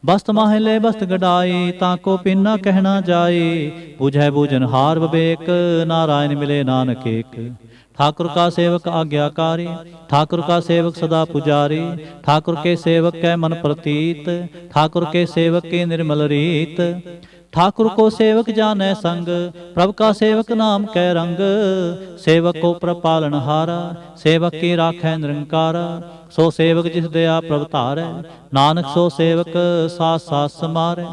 बस्त माहे ले बस्त गडाई, ताको पीना कहना जाई, बुझै बूझन हार विवेक, नारायण मिले नानक एक। ठाकुर का सेवक आज्ञाकारी, ठाकुर का सेवक सदा पुजारी, ठाकुर के सेवक कै मन प्रतीत, ठाकुर के सेवक की निर्मल रीत। ठाकुर को सेवक जानै संग, प्रभु का सेवक नाम कै रंग। सेवक को प्रपालन हारा, सेवक की राखै निरंकारा। सो सेवक जिस दया प्रभ धारै, नानक सो सेवक सास सास समारै।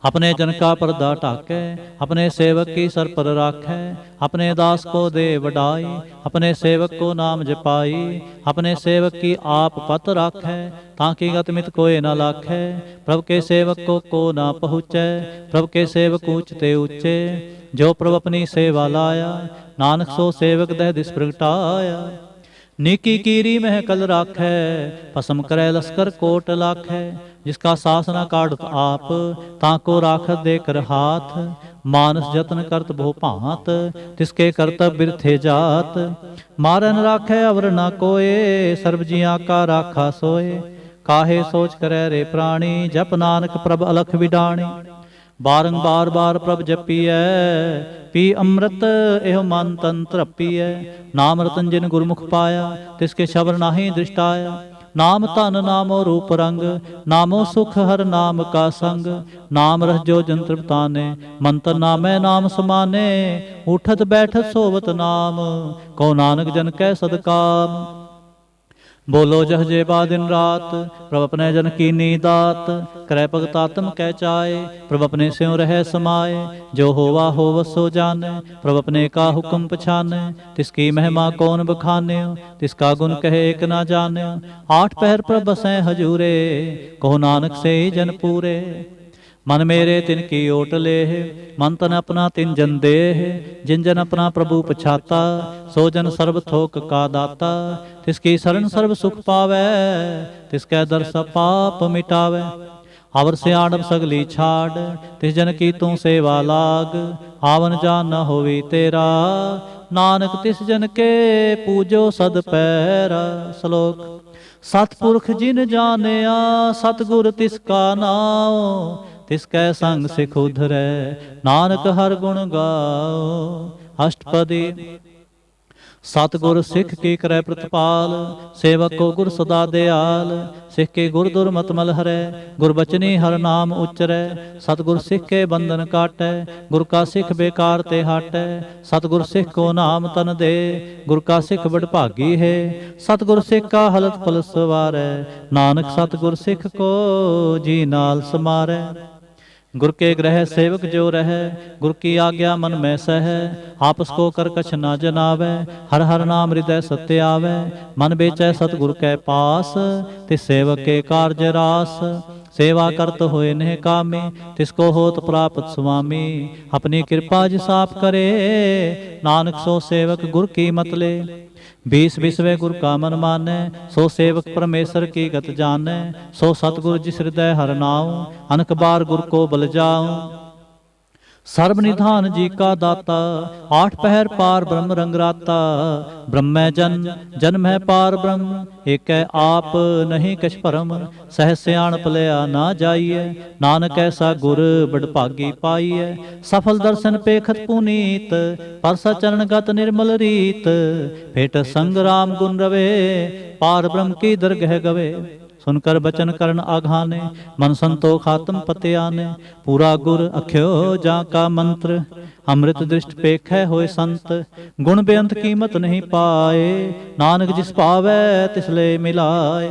अपने जन का पर्दा ढाकै, अपने सेवक की सर पर राखै। अपने दास को दे वडाई, अपने सेवक को नाम जपाई। अपने सेवक की आप पत राखै, ताकि गत मित कोय न लाखै। प्रभु के सेवक को ना पहुँचै, प्रभु के सेवक ऊंचते ऊंचे। जो प्रभु अपनी सेवा लाया, नानक सो सेवक दह दिस प्रगटाया। नीकी कीरी मह कल राखै, भस्म करै लश्कर कोट लाखै। जिसका सास न काढ़त आप, ताको राखत दे कर हाथ। मानस जतन करत बहु भांत, तिसके करतब बिरथे जात। मारन राखै अवर न कोय, सर्व जियां का राखा सोए। काहे सोच करे रे प्राणी, जप नानक प्रभ अलख विडाणी। बारंबार बार प्रभ जपीਐ, पी अमृत एह मन तन तरपीਐ। नाम रतन जिन गुरमुख पाया, तिसके शबर नाहि दृष्टाया। नाम धन नामो रूप रंग, नामो सुख हर नाम का संग। नाम रस जो जन तृप्ताने, मंत्र नामै नाम समाने। उठत बैठत सोवत नाम, को नानक जन कै सदकाम। बोलो जहजे बा दिन रात, प्रभ अपने जन की नीदात। करै भगत आत्म कै चाए, प्रभ अपने स्यों रह समाए। जो होवा होवत सो जाने, प्रभ अपने का हुक्म पछाने। तिसकी महिमा कौन बखाने, तिसका गुण कहे एक ना जाने। आठ पहर प्रभ बसै हजूरे, कहो नानक से ही जन पूरे। मन मेरे तिन की ओट लेह, मन तन अपना तिन जन देह। जिन जन अपना प्रभु पछाता, सो जन सर्व थोक का दाता। तिसकी शरण सर्व सुख पावै, तिसकै दर सब पाप मिटावै। अवर सियाणप सगली छाड़, तिस जन की तू सेवा लाग। आवन जान न होवी तेरा, नानक तिस जन के पूजो सद पैरा। श्लोक। सतपुरख जिन जानिया, सतगुर तिसका नाम। तिसकै संग सिख उधरै, नानक हर गुण गाओ। अष्टपदी। सतगुर सिख की करै प्रतिपाल, सेवक को गुर सदा दयाल। सिख के गुर दुर्मत मल हरै, गुरबचनी हर नाम उच्चरै। सतगुर सिख के बंधन काटै, गुर का सिख बेकार ते हाटै। सतगुर सिख को नाम तन दे, गुर का सिख बड़ भागी है। सतगुर सिख का हलत पल सवारै, नानक सतगुर सिख को जी नाल समारै। गुर के ग्रह सेवक जो रह, गुर की आज्ञा मन में सह। आपस को कर कछ न जनावै, हर हर नाम हृदय सत्य आवै। मन बेचै सतगुर कै पास, तिस सेवक के कार्य रास। सेवा करत होए नेह कामी, तिसको होत प्राप्त स्वामी। अपनी कृपा जिस आप करे, नानक सो सेवक गुर की मत ले। 20 गुर का मन मानै, सो सेवक परमेश्वर की गत जानै। सो सतगुर जिस हृदय हर नाऊ, अनक बार गुर को बल जाऊं। सर्व निधान जी का दाता, आठ पहर पार ब्रह्म रंगराता। ब्रह्म जन, जन्म है पार ब्रह्म, एक आप नहीं कछ परम। सह सियाणप लिया ना जाइए, नानक ऐसा गुर बड़ भागी पाइए। सफल दर्शन पेखत पुनीत, परसा चरण गत निर्मल रीत। भेट संग राम गुण रवे, पार ब्रह्म की दरगह गवे। सुनकर बचन करण आघाने, मन संतोख आत्म पते आने। पूरा गुर अख्यो जा का मंत्र, अमृत दृष्ट पेखै होए संत। गुण बेअंत कीमत नहीं पाए, नानक जिस पावै तिसले मिलाए।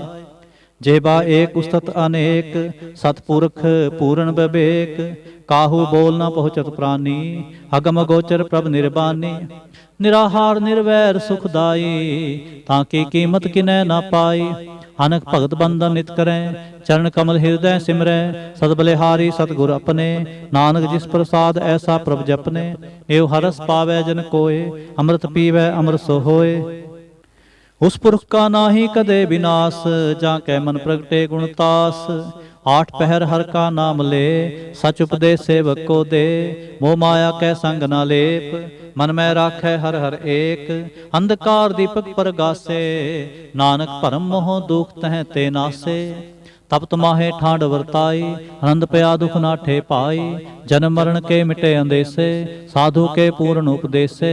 जेबा एक उस्तत अनेक, सतपुरख पूर्ण विवेक। काहू बोल न पहुँचत प्राणी, अगम गोचर प्रभ निर्बानी। निराहार निर्वैर सुखदाई, ताकि कीमत किनै न पाई। अनक भगत बंदन नित करें, चरण कमल हृदय सिमरै। सद बलिहारी सतगुर अपने, नानक जिस प्रसाद ऐसा प्रभ जपने। एव हरस पावै जन कोय, अमृत पीवै अमर सो होय। उस पुरख का नाहि कदे विनाश, जाके मन प्रगटे गुणतास। आठ पहर हर का नाम ले, सच उपदेश सेवक को दे। मोह माया कै संग ना लेप, मन में राखै हर हर एक। अंधकार दीपक परगासे, नानक भरम मोह दुख तह ते नासे। तपत माहे ठांड वरताई, आनंद पया दुख नाठे पाई। जन्म मरण के मिटे अंदेसे, साधु के पूर्ण उपदेसे।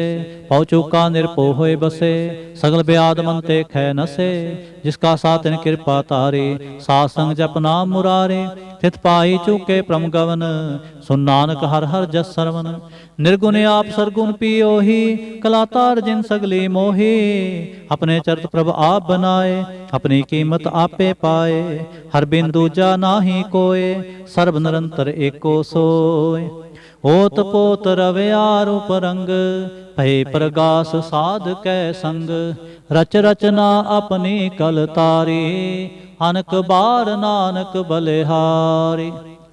पौ चूका निरपो होए बसे, सगल ब्याद मन ते खै नसे। जिसका सातिन कृपा तारे, सासंग जप नाम मुरारे। तित पाई चूके प्रम गवन, सुन नानक हर हर जस सरवन। निर्गुण आप सरगुण पियोही, कलातार जिन सगली मोही। अपने चरित प्रभ आप बनाए, अपनी कीमत आपे पाए। हर बिन दूजा नाहि कोय, सर्ब निरंतर एको सोय। ओत पोत रव्या रूप रंग, भय प्रगास साध कै संग। रच रचना अपनी कल तारी, अनक बार नानक बलिहारी।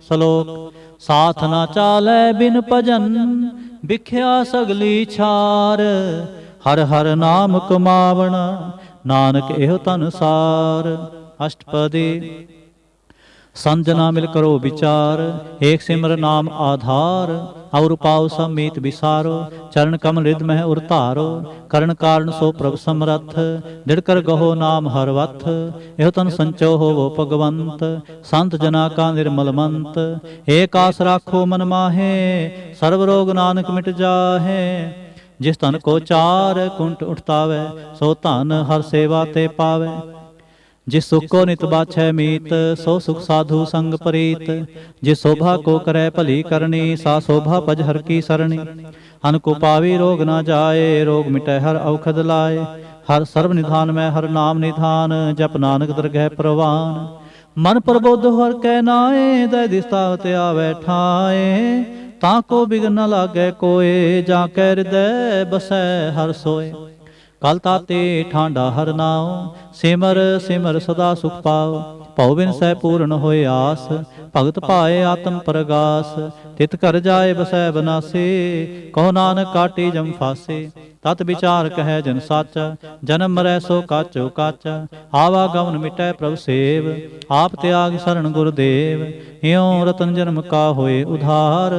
श्लोक। साथ न चालै बिन भजन, बिख्या सगली छार। हर हर नाम कमावना, नानक एह तन सार। अष्टपदी। संजना मिल करो विचार, एक सिमर नाम आधार। और पाओ समीत विसारो, चरण कमल हृदय मह उरतारो। करण कारण सो प्रभ समरथ, दृढ़ कर गहो नाम हर वथ। एह तन संचो हो वो भगवंत, संत जना का निर्मल मंत। एक आस राखो मन माहे, सर्व रोग नानक मिट जाहे। जिस तन को चार कुंट उठतावै, सो धन हर सेवा ते पावै। जिस सुख को नित बाछै मीत, सो सुख साधु संग प्रीत। जिस शोभा को करे भली करनी, सा शोभा पज हर की सरणी। अनको पावी रोग न जाए, रोग मिटै हर औखद लाए। हर सर्व निधान में हर नाम निधान, जप नानक दरगह प्रवान। मन प्रबोध हर कै नाए, दय दिस्तावत आवे ठाए। ताको बिघन न लागै कोय, जाकै हृदय बसै हर सोय। कल ताते ठांडा हर नाओ, सिमर सिमर सदा सुख पाओ। भव बिन सै पूर्ण होए आस, भगत पाए आत्म प्रगास। तित कर जाए बसै बनासे, कहो नानक काटी जम फासे। तत विचार कहे जन साचा, जन्म मरै सो काचो काचा। आवागमन मिटै प्रभु सेव, आप त्याग शरण गुरुदेव। यों रतन जन्म का होए उधार,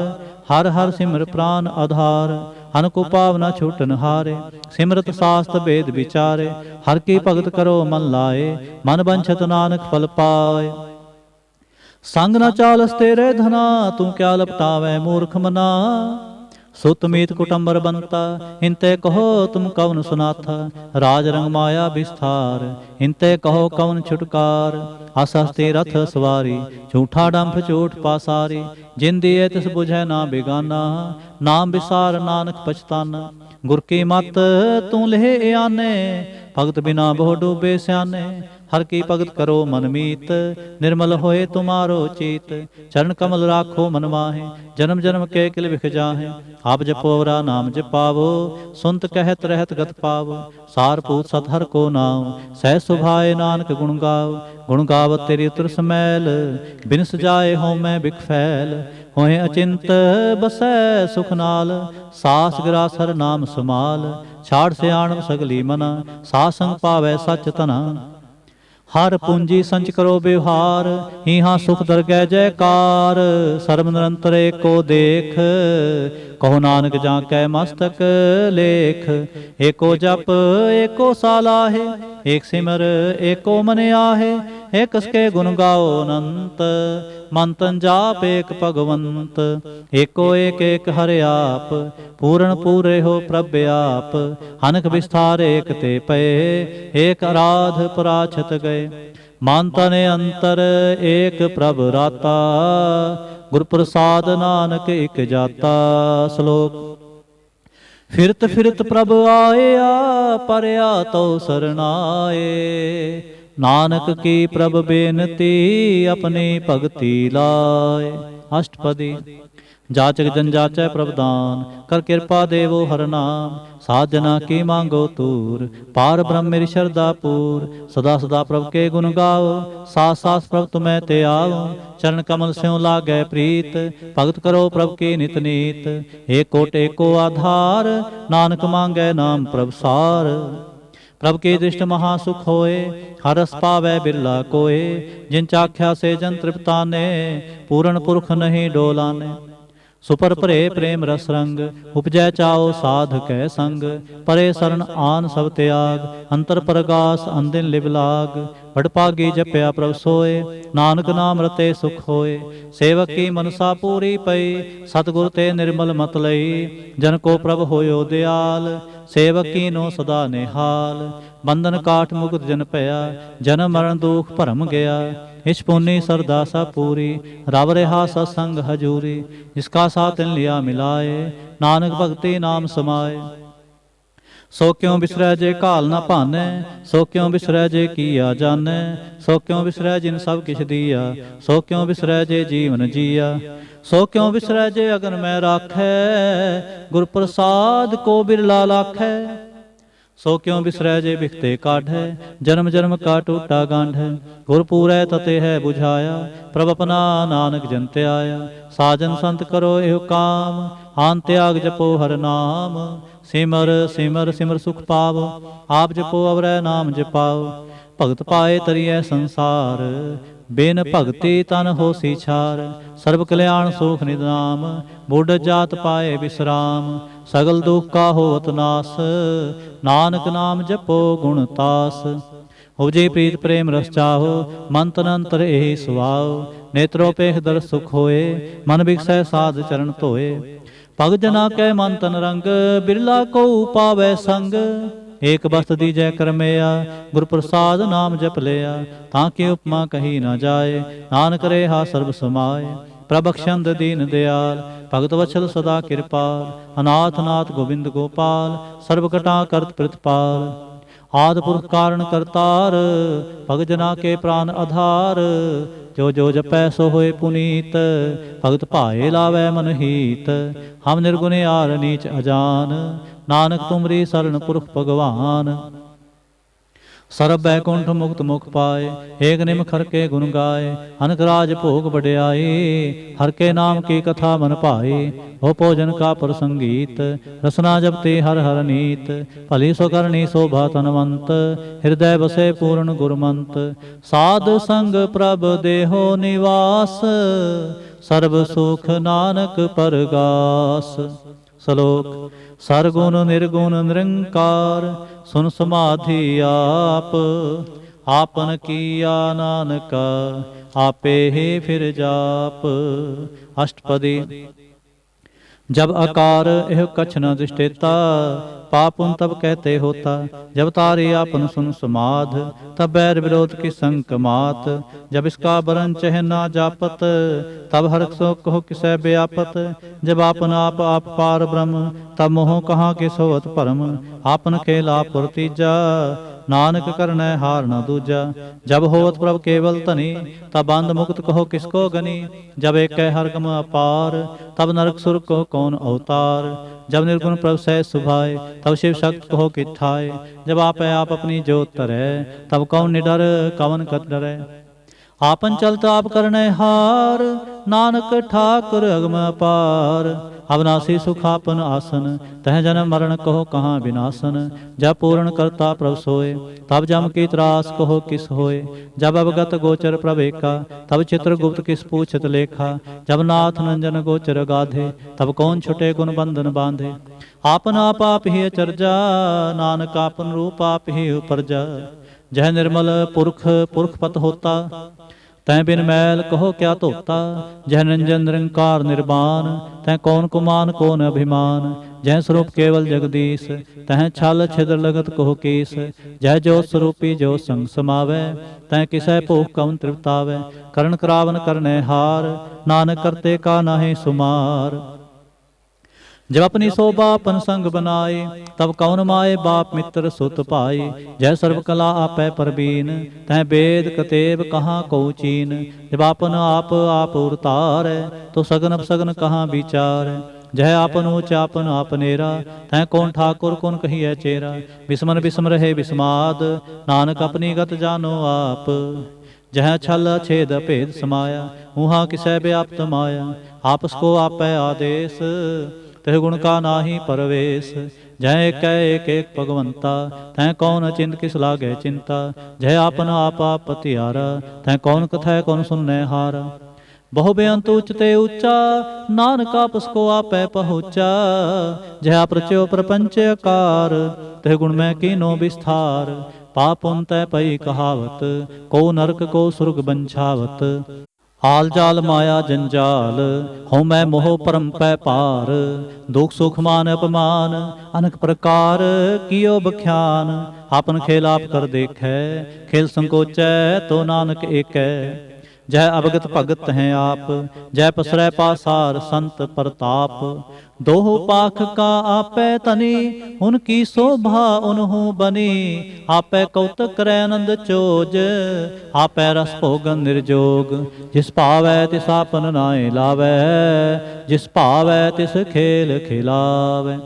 हर हर सिमर प्राण आधार। अनको पावना छूटन हारे, सिमरत शास्त्र वेद विचारे। हर की भगत करो मन लाए, मन बंछत नानक फल पाए। संग न चालस तेरे धना, तू क्या लपटावै मूर्ख मना। सुत मीत कुटुंबर बनता, इनते कहो तुम कौन सुनाथा। राज रंग माया विस्तार, इनते कहो कौन छुटकार। असस्ती रथ सवारी, झूठा डंफ झूठ पासारी। जिन दिए तिस बुझै ना बेगाना, नाम विसार नानक पछताना। गुर की मत तू लेह आने, भगत बिना बहु डूबे स्याने। हर की भगत करो मन मीत, निर्मल होए तुम्हारो चीत। चरण कमल राखो मन माहे, जन्म जन्म के किल बिख जाहे। आप जपोवरा नाम जपावो, सुनत कहत रहत गत पावो। सार पूत सत हर को नाम, सह सुभाए नानक गुण गाओ। गुण गावत तेरी उतर समैल, बिन सजाए हों मैं बिख फैल। होए अचिंत बसै सुख नाल, सास ग्रासर नाम समाल। छाड़ सियाण सगली मना, सासंग पावै सच तना। हर पूंजी संच करो व्यवहार, हीहा सुख दरगह जयकार। सर्व निरंतर एको देख, कहो नानक जाकै मस्तक लेख। एको जप एको सालाहे, एक सिमर एको मन आहे। एक उसके गुण गाओ अनंत, मन तन जाप एक भगवंत। एको एक एक हरे आप, पूर्ण पूरे हो प्रभ आप। अनक विस्तार एक ते पए, एक आराध पराछत गए। मानता ने अंतर एक प्रभ राता, गुर प्रसाद नानक एक जाता। श्लोक। फिरत फिरत प्रभ आया, परया तो सरनाए। नानक की प्रभ बेनती अपनी भगति लाए। अष्टपदी। जाचक जन जाचै प्रभदान कर कृपा देवो हर नाम। साधना की मांगो तूर पार ब्रह्म मेरी श्रद्धा पूर। सदा सदा प्रभु के गुण गाओ सास सास प्रभु तुम्हें ते आओ। चरण कमल स्यों लागै प्रीत भगत करो प्रभु की नित नीत। एक कोट एको आधार नानक मांगै नाम प्रभु सार। प्रभु की दृष्ट महासुख होए हर रस पावै बिरला कोय। जिन चाख्या से जन तृप्ताने पूर्ण पुरख नहीं डोलाने। सुपर परे प्रेम रस रंग उपजै चाओ साध कै संग। परे शरण आन सब त्याग अंतर परगास अंदिन लिव लाग। बड़भागी जपया प्रभ सोए नानक नाम रते सुख होए। सेवक की मनसा पूरी पई सतगुर ते निर्मल मत लई। जन को प्रभ होयो दयाल सेवक की नो सदा निहाल। बंधन काठ मुक्त जन पया जन्म मरण दुख भरम गया। इस पुन्नी सरदा सा पूरी रब रहा सत्संग हजूरी। जिसका साथ लिया मिलाए नानक भगति नाम समाए। सो क्यों बिसरै जे घाल न भानै सो क्यों बिसरै जे किया जानै। सो क्यों बिसरै जिन सब किछ दिया सो क्यों बिसरै जे जीवन जिया। सो क्यों बिसरै जे अगन मैं राखै गुर प्रसाद को बिरला लाखै। सो क्यों बिसरै जे बिखते काढ़ै जन्म जन्म का टूटा गांढै। गुर पूरै तते है बुझाया प्रभ अपना नानक जन त्याया। साजन संत करो एह काम आन त्याग जपो हर नाम। सिमर सिमर सिमर सुख पावो आप जपो अवरै नाम जपाओ। भगत पाए तरिए संसार बिन भगति तन होसी छार। सर्व कल्याण सुख निधाम बुढ़ जात पाए विश्राम। सगल दुख का होत नास नानक नाम जपो गुण तास। उपजे प्रीत प्रेम रस चाहो मन तन अंतर एहि सुभाओ। नेत्रो पेख दर सुख होए मन बिकसै साध चरण धोए। भग जना कै मन तन रंग बिरला को पावै संग। एक बस्त दीजै करमया गुर प्रसाद नाम जप लिया। ताकि उपमा कही न जाए नानक रेहा सर्व समाए। प्रभक्षंद दीन दयाल भगत वत्सल सदा कृपाल। अनाथ नाथ गोविंद गोपाल सर्वकटा करत प्रतिपाल। आदि पुरख कारण करतार भग जना के प्राण आधार। जो जो जपै सो होए पुनीत भगत भाए लावै मन हीत। हम निर्गुण आर नीच अजान नानक तुमरी शरण पुरख भगवान। सरब बैकुंठ मुक्त मुख पाए एक निम खर के गुण गाए। अनक राज भोग बढ़ाई हर के नाम की कथा मन पाई। हो भोजन का प्रसंगीत रसना जपते हर हर नीत। भली सो करनी शोभा तनवंत हृदय बसे पूर्ण गुरमंत। साध संग प्रभ देहो निवास सर्व सुख नानक परगास। श्लोक सरगुण निर्गुण निरंकार सुन समाधि आप। आपन किया नानका आपे ही फिर जाप। अष्टपदी। जब आकार एह कछ न दृष्टेता पापुन तब कहते होता। जब तारे आपन सुन समाध तब बैर विरोध की संक मात। जब इसका बरन चह ना जापत तब हर सो कहो किसै व्यापत। जब आपन आप पार ब्रह्म तब मोह कहाँ के सोवत परम। आपन खेला पुरतीजा नानक करनै हार न दूजा। जब होवत प्रभ केवल तनी तब बंद मुक्त कहो किसको गनी। जब एक हर गम अपार तब नरक सुर को कौन अवतार। जब निर्गुण प्रभ सह सुभाए तब शिव शक्त कहो कि ठाए। जब आप अपनी जोत तरै तब कौन निडर कवन कत डरै। आपन चलत आप करने हार नानक ठाकुर अगम अपार। अविनाशी सुखापन आसन तह जन्म मरण कहो कहाँ विनाशन। जब पूर्ण करता प्रभ सोए तब जम की त्रास कहो किस होए। जब अवगत गोचर प्रभेका तब चित्रगुप्त किस पूछत लेखा। जब नाथ नंजन गोचर गाधे तब कौन छुटे गुण बंधन बांधे। आपन आप ही अचरजा नानक आपन रूप आप ही उपरजा। जह निर्मल पुरख पुरख पत होता तै बिन मैल कहो क्या धोता। जह निरंजन निरंकार निर्वाण तै कौन कुमान कौन अभिमान। जह स्वरूप केवल जगदीश तह छल छिद्र लगत कहो कीस। जह जोत स्वरूपी जो संग समावै तै किसै भूख कवन तृप्तावै। करण करावन करने हार नानक करते का नाहि सुमार। जब अपनी शोभा अपन संग बनाए, तब कौन माए बाप मित्र सुत पाए। जय सर्व कला आपै परबीन, तह वेद कतेब कहाँ को चीन। जब आपन आप उरतार, तो सगन अपसगन कहाँ विचार। जय आपन ऊँच आपन आपनेरा, तह कौन ठाकुर कौन कहिए चेरा। बिस्मन बिस्म रहे बिस्माद, नानक अपनी गत जानो आप। जह छल छेद भेद समाया, उहाँ किसै व्याप्त माया। आपस को आपै आदेश, तह गुण का नाही परवेश। जय एक एक भगवंता, तै कौन चिंत किस लागे चिंता। जय आपन आप पतियारा, तै कौन कथै कौन सुनने हारा। बहु बेअंत उच्चते ऊंचा, नानक आपस को आपै पहुँचा। जय प्रचो प्रपंच आकार, तह गुण में कीनो विस्तार। पाप उन तै पई कहावत, को नरक को सुर्ग बंछावत। हाल जाल माया जंजाल, हो मैं मोह परम पै पार। दुख सुख मान अपमान, अनेक प्रकार कियो बख्यान। आपन खेल आप कर देखै, खेल संकोचै तो नानक एकै। जय अवगत भगत हैं आप, जय पसरै पासार संत प्रताप। दोह पाख का आपै तनी, उनकी शोभा उन्हु बनी। आपै कौतक करै आनंद चोज, आपै रस भोगन निर्जोग। जिस भावै तिस आपन नाय लावै, जिस भावै तिस खेल खिलावै।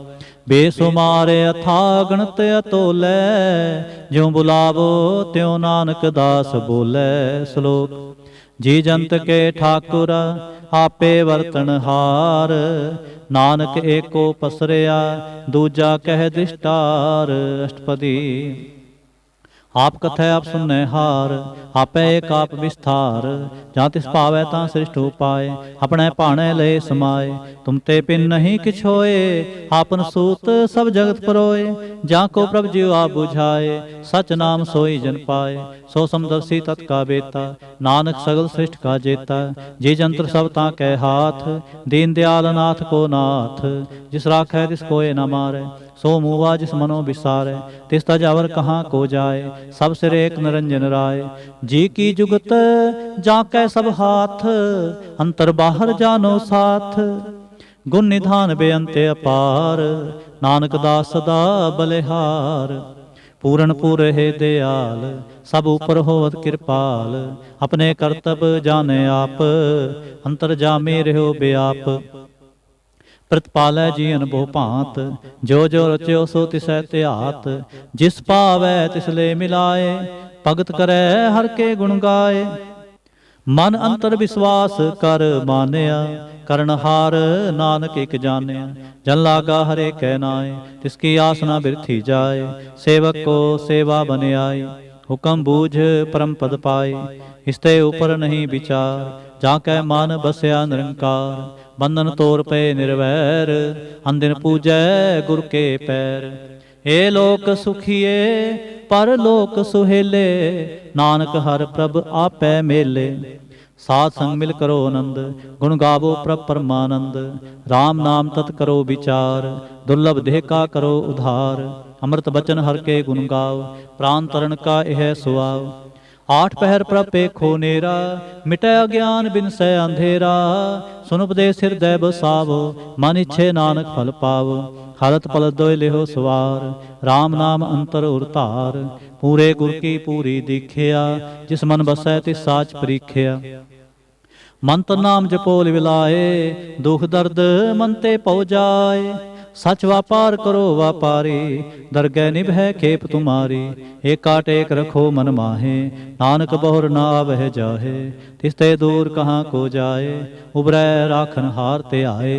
बेसुमारे अथा गणत अतोलै, ज्यों बुलावो त्यों नानक दास बोलै। श्लोक। जी जंत के ठाकुर आपे वर्तन हार। नानक एको पसरिया, दूजा कह दृष्टार। अष्टपदी। आप कथै आप सुनने हार, आपै एक आप विस्तार। जहाँ तिस पावै तां श्रेष्ठ उपाय, अपने भाणे ले समाए। तुम ते पिन नहीं किछ होए, आपन सूत सब जगत परोए। जहाँ को प्रभ जीव आप बुझाए, सच नाम सोई जन पाए। सो समदर्शी तत् का बेता, नानक सगल श्रेष्ठ का जेता। जे जंत्र सब तां कै हाथ, दीन दयाल नाथ को नाथ। जिस राखै तिस कोय न मारै, सो मुआ जिस मनो विसारै। तिस तज अवर कहाँ को जाए, सब सिर एक निरंजन राय। जी की जुगत जाकै सब हाथ, अंतर बाहर जानो साथ। गुण निधान बेअंत अपार, नानक दास सदा बलिहार। पूरन पूर है दयाल, सब ऊपर होवत कृपाल। अपने करतब जाने आप, अंतर जामे रहो बेआप। प्रतिपालै जीवन बहु भांत, जो जो रच्यो सो तिसै ध्यात। जिस पावै तिसले मिलाए, भगत करै हर के गुण गाए। मन अंतर विश्वास कर मानया, करनहार नानक एक जानया। जन लागा हरे कै नाय, तिसकी आसना बिरथी जाए। सेवक को सेवा बन आई, हुक्म बूझ परम पद पाए। इसते ऊपर नहीं विचार, जाकै मन बसया निरंकार। बंधन तोर पे निर्वैर, अंदिन पूजै गुर के पैर। हे लोक सुखिए पर लोक सुहेले, नानक हर प्रभ आपै मेले। साध संग मिल करो आनंद, गुण गावो प्रभ परमानंद। राम नाम तत् करो विचार, दुर्लभ देह का करो उधार। अमृत बचन हर के गुण गाओ, प्राण तरण का यह सुआव। आठ पहर प्रभ पेखो नेरा, मिटै अज्ञान बिनसै अंधेरा। सुन उपदेश हृदय बसावो, मन इच्छे नानक फल पावो। हालत पल दोय लेहो सवार, राम नाम अंतर उरतार। पूरे गुर की पूरी दीखिया, जिस मन बसै तिस साच परीखिया। मंत्र नाम जपो लिविलाए, दुख दर्द मन ते पौ जाए। सच व्यापार करो व्यापारी, दरगह निभै खेप तुम्हारी। एका टेक रखो मन माहे, नानक बहुर ना आवह जाहे। तिसते दूर कहाँ को जाए, उबरै राखन हार ते आए।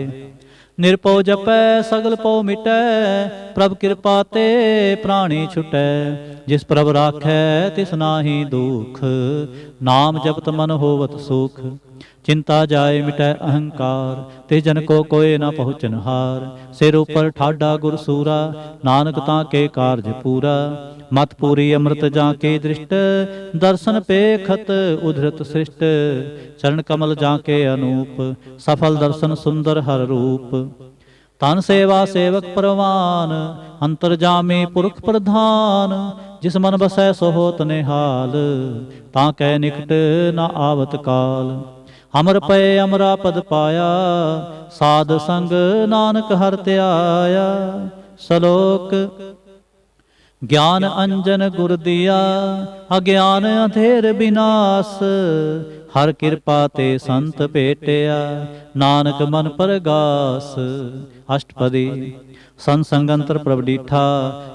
निरपो जपै सगल पौ मिटै, प्रभ कृपा ते प्राणी छुटै। जिस प्रभ राखै तिस नाहि दुख, नाम जपत मन होवत सुख। चिंता जाए मिटै अहंकार, ते जन को कोय न पहुँचन हार। सिर ऊपर ठाडा गुर सूरा, नानक ताके कारज पूरा। मत पूरी अमृत जाके दृष्ट, दर्शन पेखत उधरत सृष्ट। चरण कमल जाके अनूप, सफल दर्शन सुंदर हर रूप। तन सेवा सेवक परवान, अंतर जामे पुरख प्रधान। जिस मन बसै सो होत निहाल, ताकै निकट न आवत काल। ਅਮਰ ਪਏ ਅਮਰਾ ਪਦ ਪਾਇਆ, ਸਾਧ ਸੰਗ ਨਾਨਕ ਹਰਿ ਧਿਆਇਆ। ਸ਼ਲੋਕ ਗਿਆਨ ਅੰਜਨ ਗੁਰ ਦੀਆ, ਅਗਿਆਨ ਅੰਧੇਰ ਬਿਨਾਸ਼। ਹਰ ਕਿਰਪਾ ਤੇ ਸੰਤ ਭੇਟਿਆ, ਨਾਨਕ ਮਨ ਪਰਗਾਸ। ਅਸ਼ਟਪਦੀ ਸੰਤ ਸੰਗ ਅੰਤਰ ਪ੍ਰਭ ਡੀਠਾ,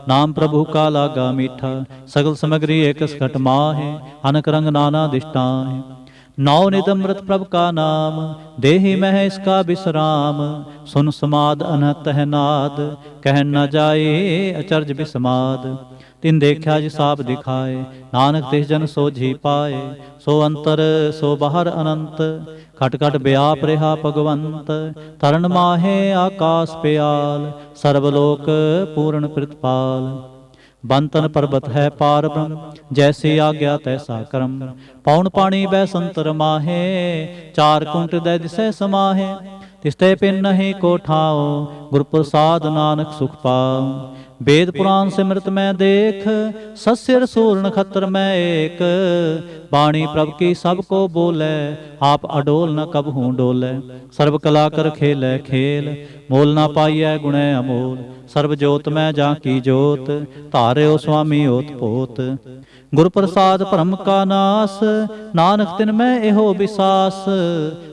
ਨਾਮ ਪ੍ਰਭੂ ਕਾ ਲਾਗਾ ਮੀਠਾ। ਸਗਲ ਸਮਗਰੀ ਏਕ ਸਕਟ ਮਾਹੇ, ਅਨਕ ਰੰਗ ਨਾਨਾ ਦਿਸ਼ਟਾਹੇ। नौ नित अमृत प्रभ का नाम, देहि मह इसका विश्राम। सुन समाद अनहत है नाद, कह न जाए अचरज विस्माद। तिन देखा जिसाब दिखाए, नानक तिस जन सोझी पाए। सो अंतर सो बाहर अनंत, खट खट व्याप रहा भगवंत। तरन माहे आकाश प्याल, सर्वलोक पूर्ण प्रितपाल। ਬੰਤਨ ਪਰਬਤ ਹੈ ਪਾਰ ਬ੍ਰਹਮ, ਜੈਸੇ ਆਗਿਆ ਤੈਸਾ ਕਰਮ। ਪੌਣ ਪਾਣੀ ਬੈ ਸੰਤਰ ਮਾਹੇ, ਚਾਰ ਕੁੰਟ ਦੈ ਦਿਸੈ ਸਮਾਹੇ। ਤਿਸਤੇ ਪਿਨ ਨਹੀਂ ਕੋ ਠਾਓ, ਗੁਰ ਪ੍ਰਸਾਦ ਨਾਨਕ ਸੁਖ ਪਾਉ। वेद पुराण सिमरत मैं देख, सस्य रसूल नक्षत्र मैं एक। बाणी प्रभ की सब को बोले, आप अडोल न कबहू डोले। सर्व कला कर खेलै खेल, मोल ना पाइयै गुणै अमोल। सर्व जोत मैं जा की जोत, धार्यो स्वामी ओत पोत। गुर प्रसाद भरम का नास, नानक तिन मैं एहो विसास।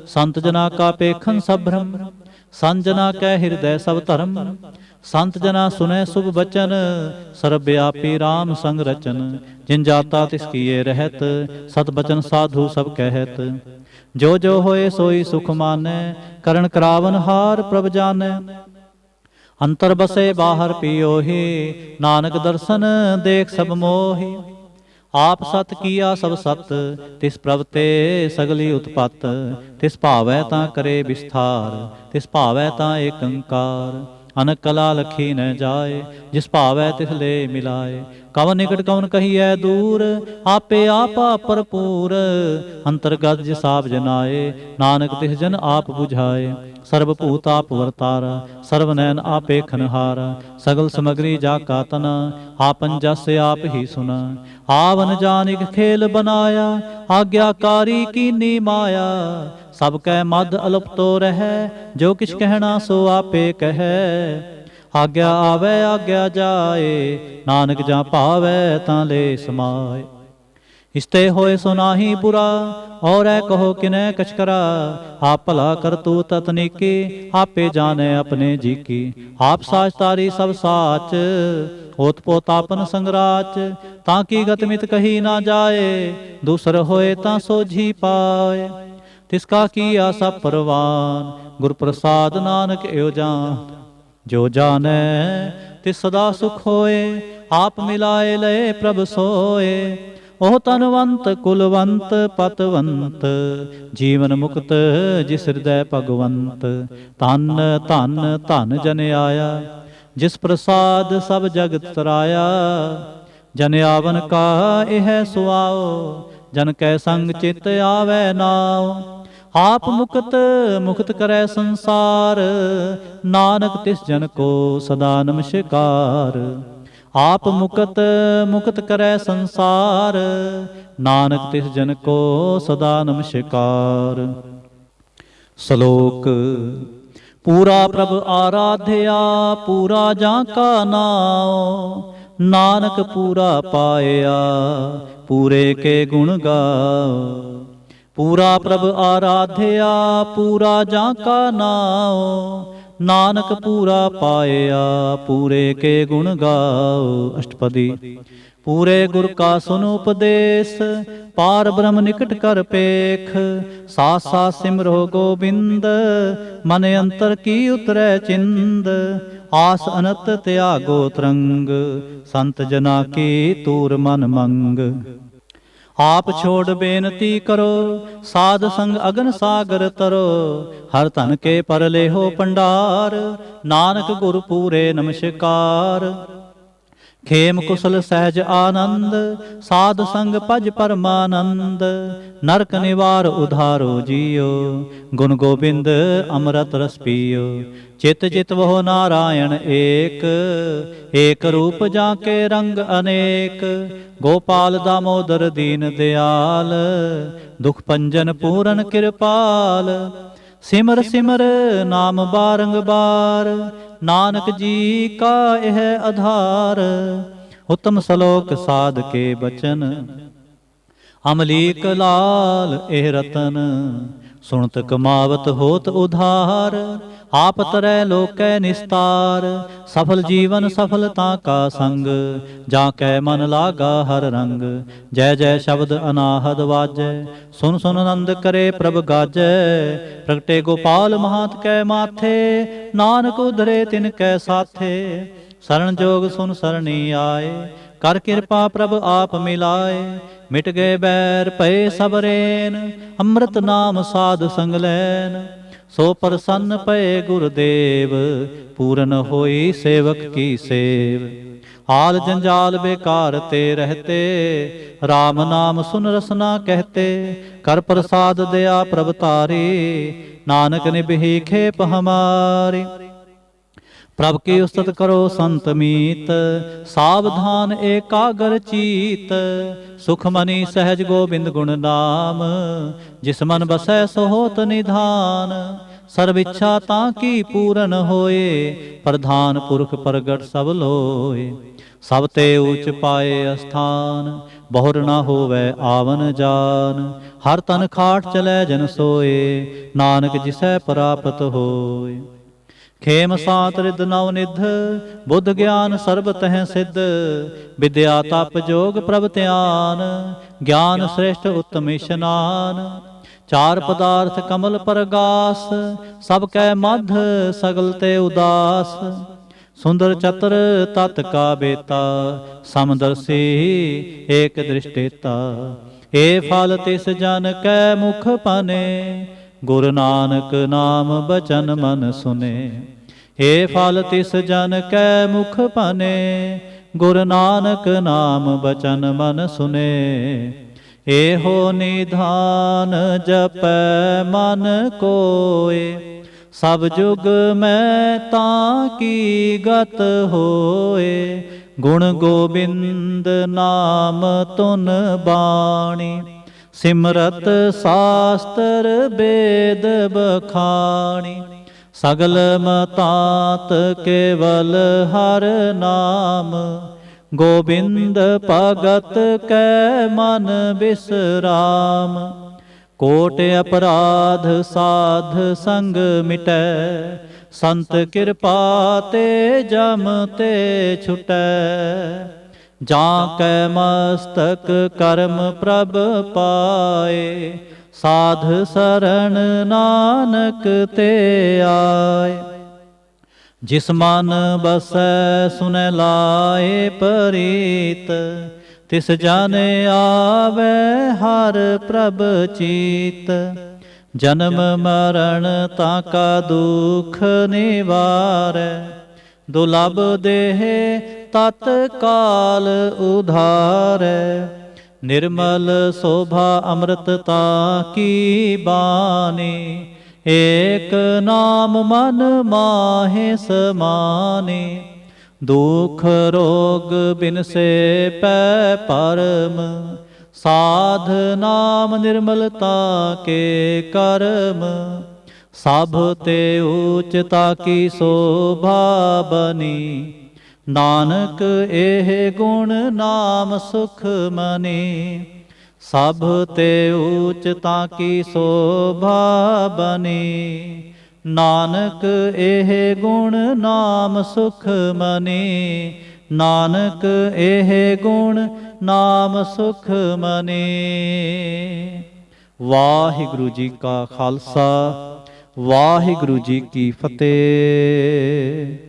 संत जना का पेखन सब भ्रम, संत जना कै हृदय सब धर्म। संत जना सुनै शुभ बचन, सर्व व्यापी राम संग रचन। जिन जाता तिस किए रहत, सत बचन साधु सब कहत। जो जो होए सोई सुख मानै, करण करावन हार प्रभ जानै। अंतर बसे बाहर पियोहि, नानक दर्शन देख सब मोहि। आप सत किया सब सत, तिस प्रभ ते सगली उत्पत। तिस भावै तां करे विस्तार, तिस भावै तां एक अंकार। अनक कला लखी न जाए, जिस भावै तिस ले मिलाए। कवन निकट कवन कहिए दूर, आपे आपा भरपूर। अंतर्गत जिस आप जनाए, नानक तिस जन आप बुझाए। सर्वभूत आप वर्तारा, सर्वनैन आपे खनहारा। सगल समग्री जाका तना, आपन जस आप ही सुना। आवन जानिक खेल बनाया, आज्ञाकारी कीनी माया। सब कै मद अलोप तो रहै, जो किछ कहना सो आपे कहै। आज्ञा आवे आज्ञा जाए, नानक जा भावै तां ले समाए। इसते होए सो नाहि बुरा, और कहो किनै कछ करा। आप भला कर तू ततनीकी, आपे जाने अपने जी की। आप साच तारी सब साच, होत पोत आपन संगराच। ताकि गतमित कही ना जाए, दूसर होए तां सोझी पाए। तिसका किया सब परवान, गुर प्रसाद नानक एव जान। जो जानै तिस सदा सुख होए, आप मिलाए लए प्रभ सोए। ओह तनवंत कुलवंत पतवंत, जीवन मुक्त जिस हृदय भगवंत। धन धन धन जन आया, जिस प्रसाद सब जगत तराया। जन आवन का यह सुआओ, जन कै संग चित आवे नाओ। आप मुक्त मुक्त करै संसार, नानक तिस जन को सदा नमस्कार। आप मुक्त मुक्त करै संसार, नानक तिस जन को सदा नमस्कार। श्लोक पूरा प्रभ आराध्या, पूरा जाका नाओ। नानक पूरा पाया, पूरे के गुण गाओ। पूरा प्रभ आराध्या, पूरा जाका नाओ। नानक पूरा पाया, पूरे के गुण गाओ। अष्टपदी पूरे गुर का सुनो उपदेश, पार ब्रह्म निकट कर पेख। साथ साथ सिमरो गोविंद, मन अंतर की उतरै चिंद। आस अनत त्यागो तरंग, संत जना की तूर मन मंग। आप छोड़ बेनती करो, साध संग अगन सागर तरो। हर तन के पर लेहो पंडार, नानक गुर पूरे नमस्कार। खेम कुशल सहज आनंद, साध संग पज परमानंद। नरक निवार उधारो जियो, गुण गोबिंद अमृत रस पियो। चित चित वह नारायण एक, एक रूप जाके रंग अनेक। गोपाल दामोदर दीन दयाल, दुख पंजन पूरन कृपाल। सिमर सिमर नाम बारंगबार, नानक जी का यह आधार। उत्तम श्लोक साध के बचन, अमलीक लाल एह रतन। सुनत कमावत होत उधार, आप तरह लोकै निस्तार। सफल जीवन सफलता का संग, जाकै मन लागा हर रंग। जय जय शब्द अनाहद वाजै, सुन सुन नंद करे प्रभ गाजै। प्रगटे गोपाल महात कै माथे, नानक उधरे तिन कै साथे। शरण जोग सुन सरणी आए, कर कृपा प्रभ आप मिलाए। मिट गए बैर भय सब रैन, अमृत नाम साध संग लैन। सो प्रसन्न पए गुरुदेव, पूरन होई सेवक की सेव। हाल जंजाल बेकार ते रहते, राम नाम सुन रसना कहते। कर प्रसाद दया प्रभ तारी, नानक निभि खेप हमारी। प्रभ की उस्तत करो संत मीत, सावधान एकाग्र चीत। सुख मनी सहज गोबिंद गुण नाम, जिस मन बसै सो होत निधान। सर्व इच्छा ताकी पूरन होए, प्रधान पुरख प्रगट सब लोए। सब ते ऊच पाए अस्थान, बहुर न होवै आवन जान। हर तन खाट चलै जन सोए, नानक जिसै प्राप्त होए। खेम सात रिद नव निध, बुद्ध ज्ञान सर्ब तह सिद्ध। विद्या तप जोग प्रभ ध्यान, ज्ञान श्रेष्ठ उत्तम स्नान। चार पदार्थ कमल परगास, सब कै मध्य सगल ते उदास। सुंदर चतर तत् का बेता, समदर्शी एक दृष्टेता। ए फल तिस जन कै मुख पाने, गुरु नानक नाम बचन मन सुने। हे फल तिस जन कै मुख पाने, गुरु नानक नाम बचन मन सुने। एहो निधान जपै मन कोय, सब जुग में ताकी गत होए। गुण गोबिंद नाम तुन बाणी, सिमरत शास्त्र वेद बखाणी। सगल मतात केवल हर नाम, गोबिंद भगत कै मन विश्राम। कोट अपराध साध संग मिटै, संत कृपा ते जम ते छुटै। जाकै मस्तक कर्म प्रभ पाए, साध शरण नानक ते आए। जिस मन बसै सुनै लाए परीत, तिस जन आवे हर प्रभ चीत। जन्म मरण ताका दुख निवारै, दुर्लभ देह तत्काल उधारै। निर्मल शोभा अमृतता की बानी, एक नाम मन माहे समाने। दुख रोग बिन से पै परम, साध नाम निर्मलता के कर्म। सब ते ऊचता की शोभा बनी, नानक एह गुण नाम सुख मनी। सब ते ऊचता की शोभा बनी, नानक एह गुण नाम सुख मनी। नानक एह गुण नाम सुख मनी। वाहिगुरु जी का खालसा, वाहिगुरु जी की फतेह।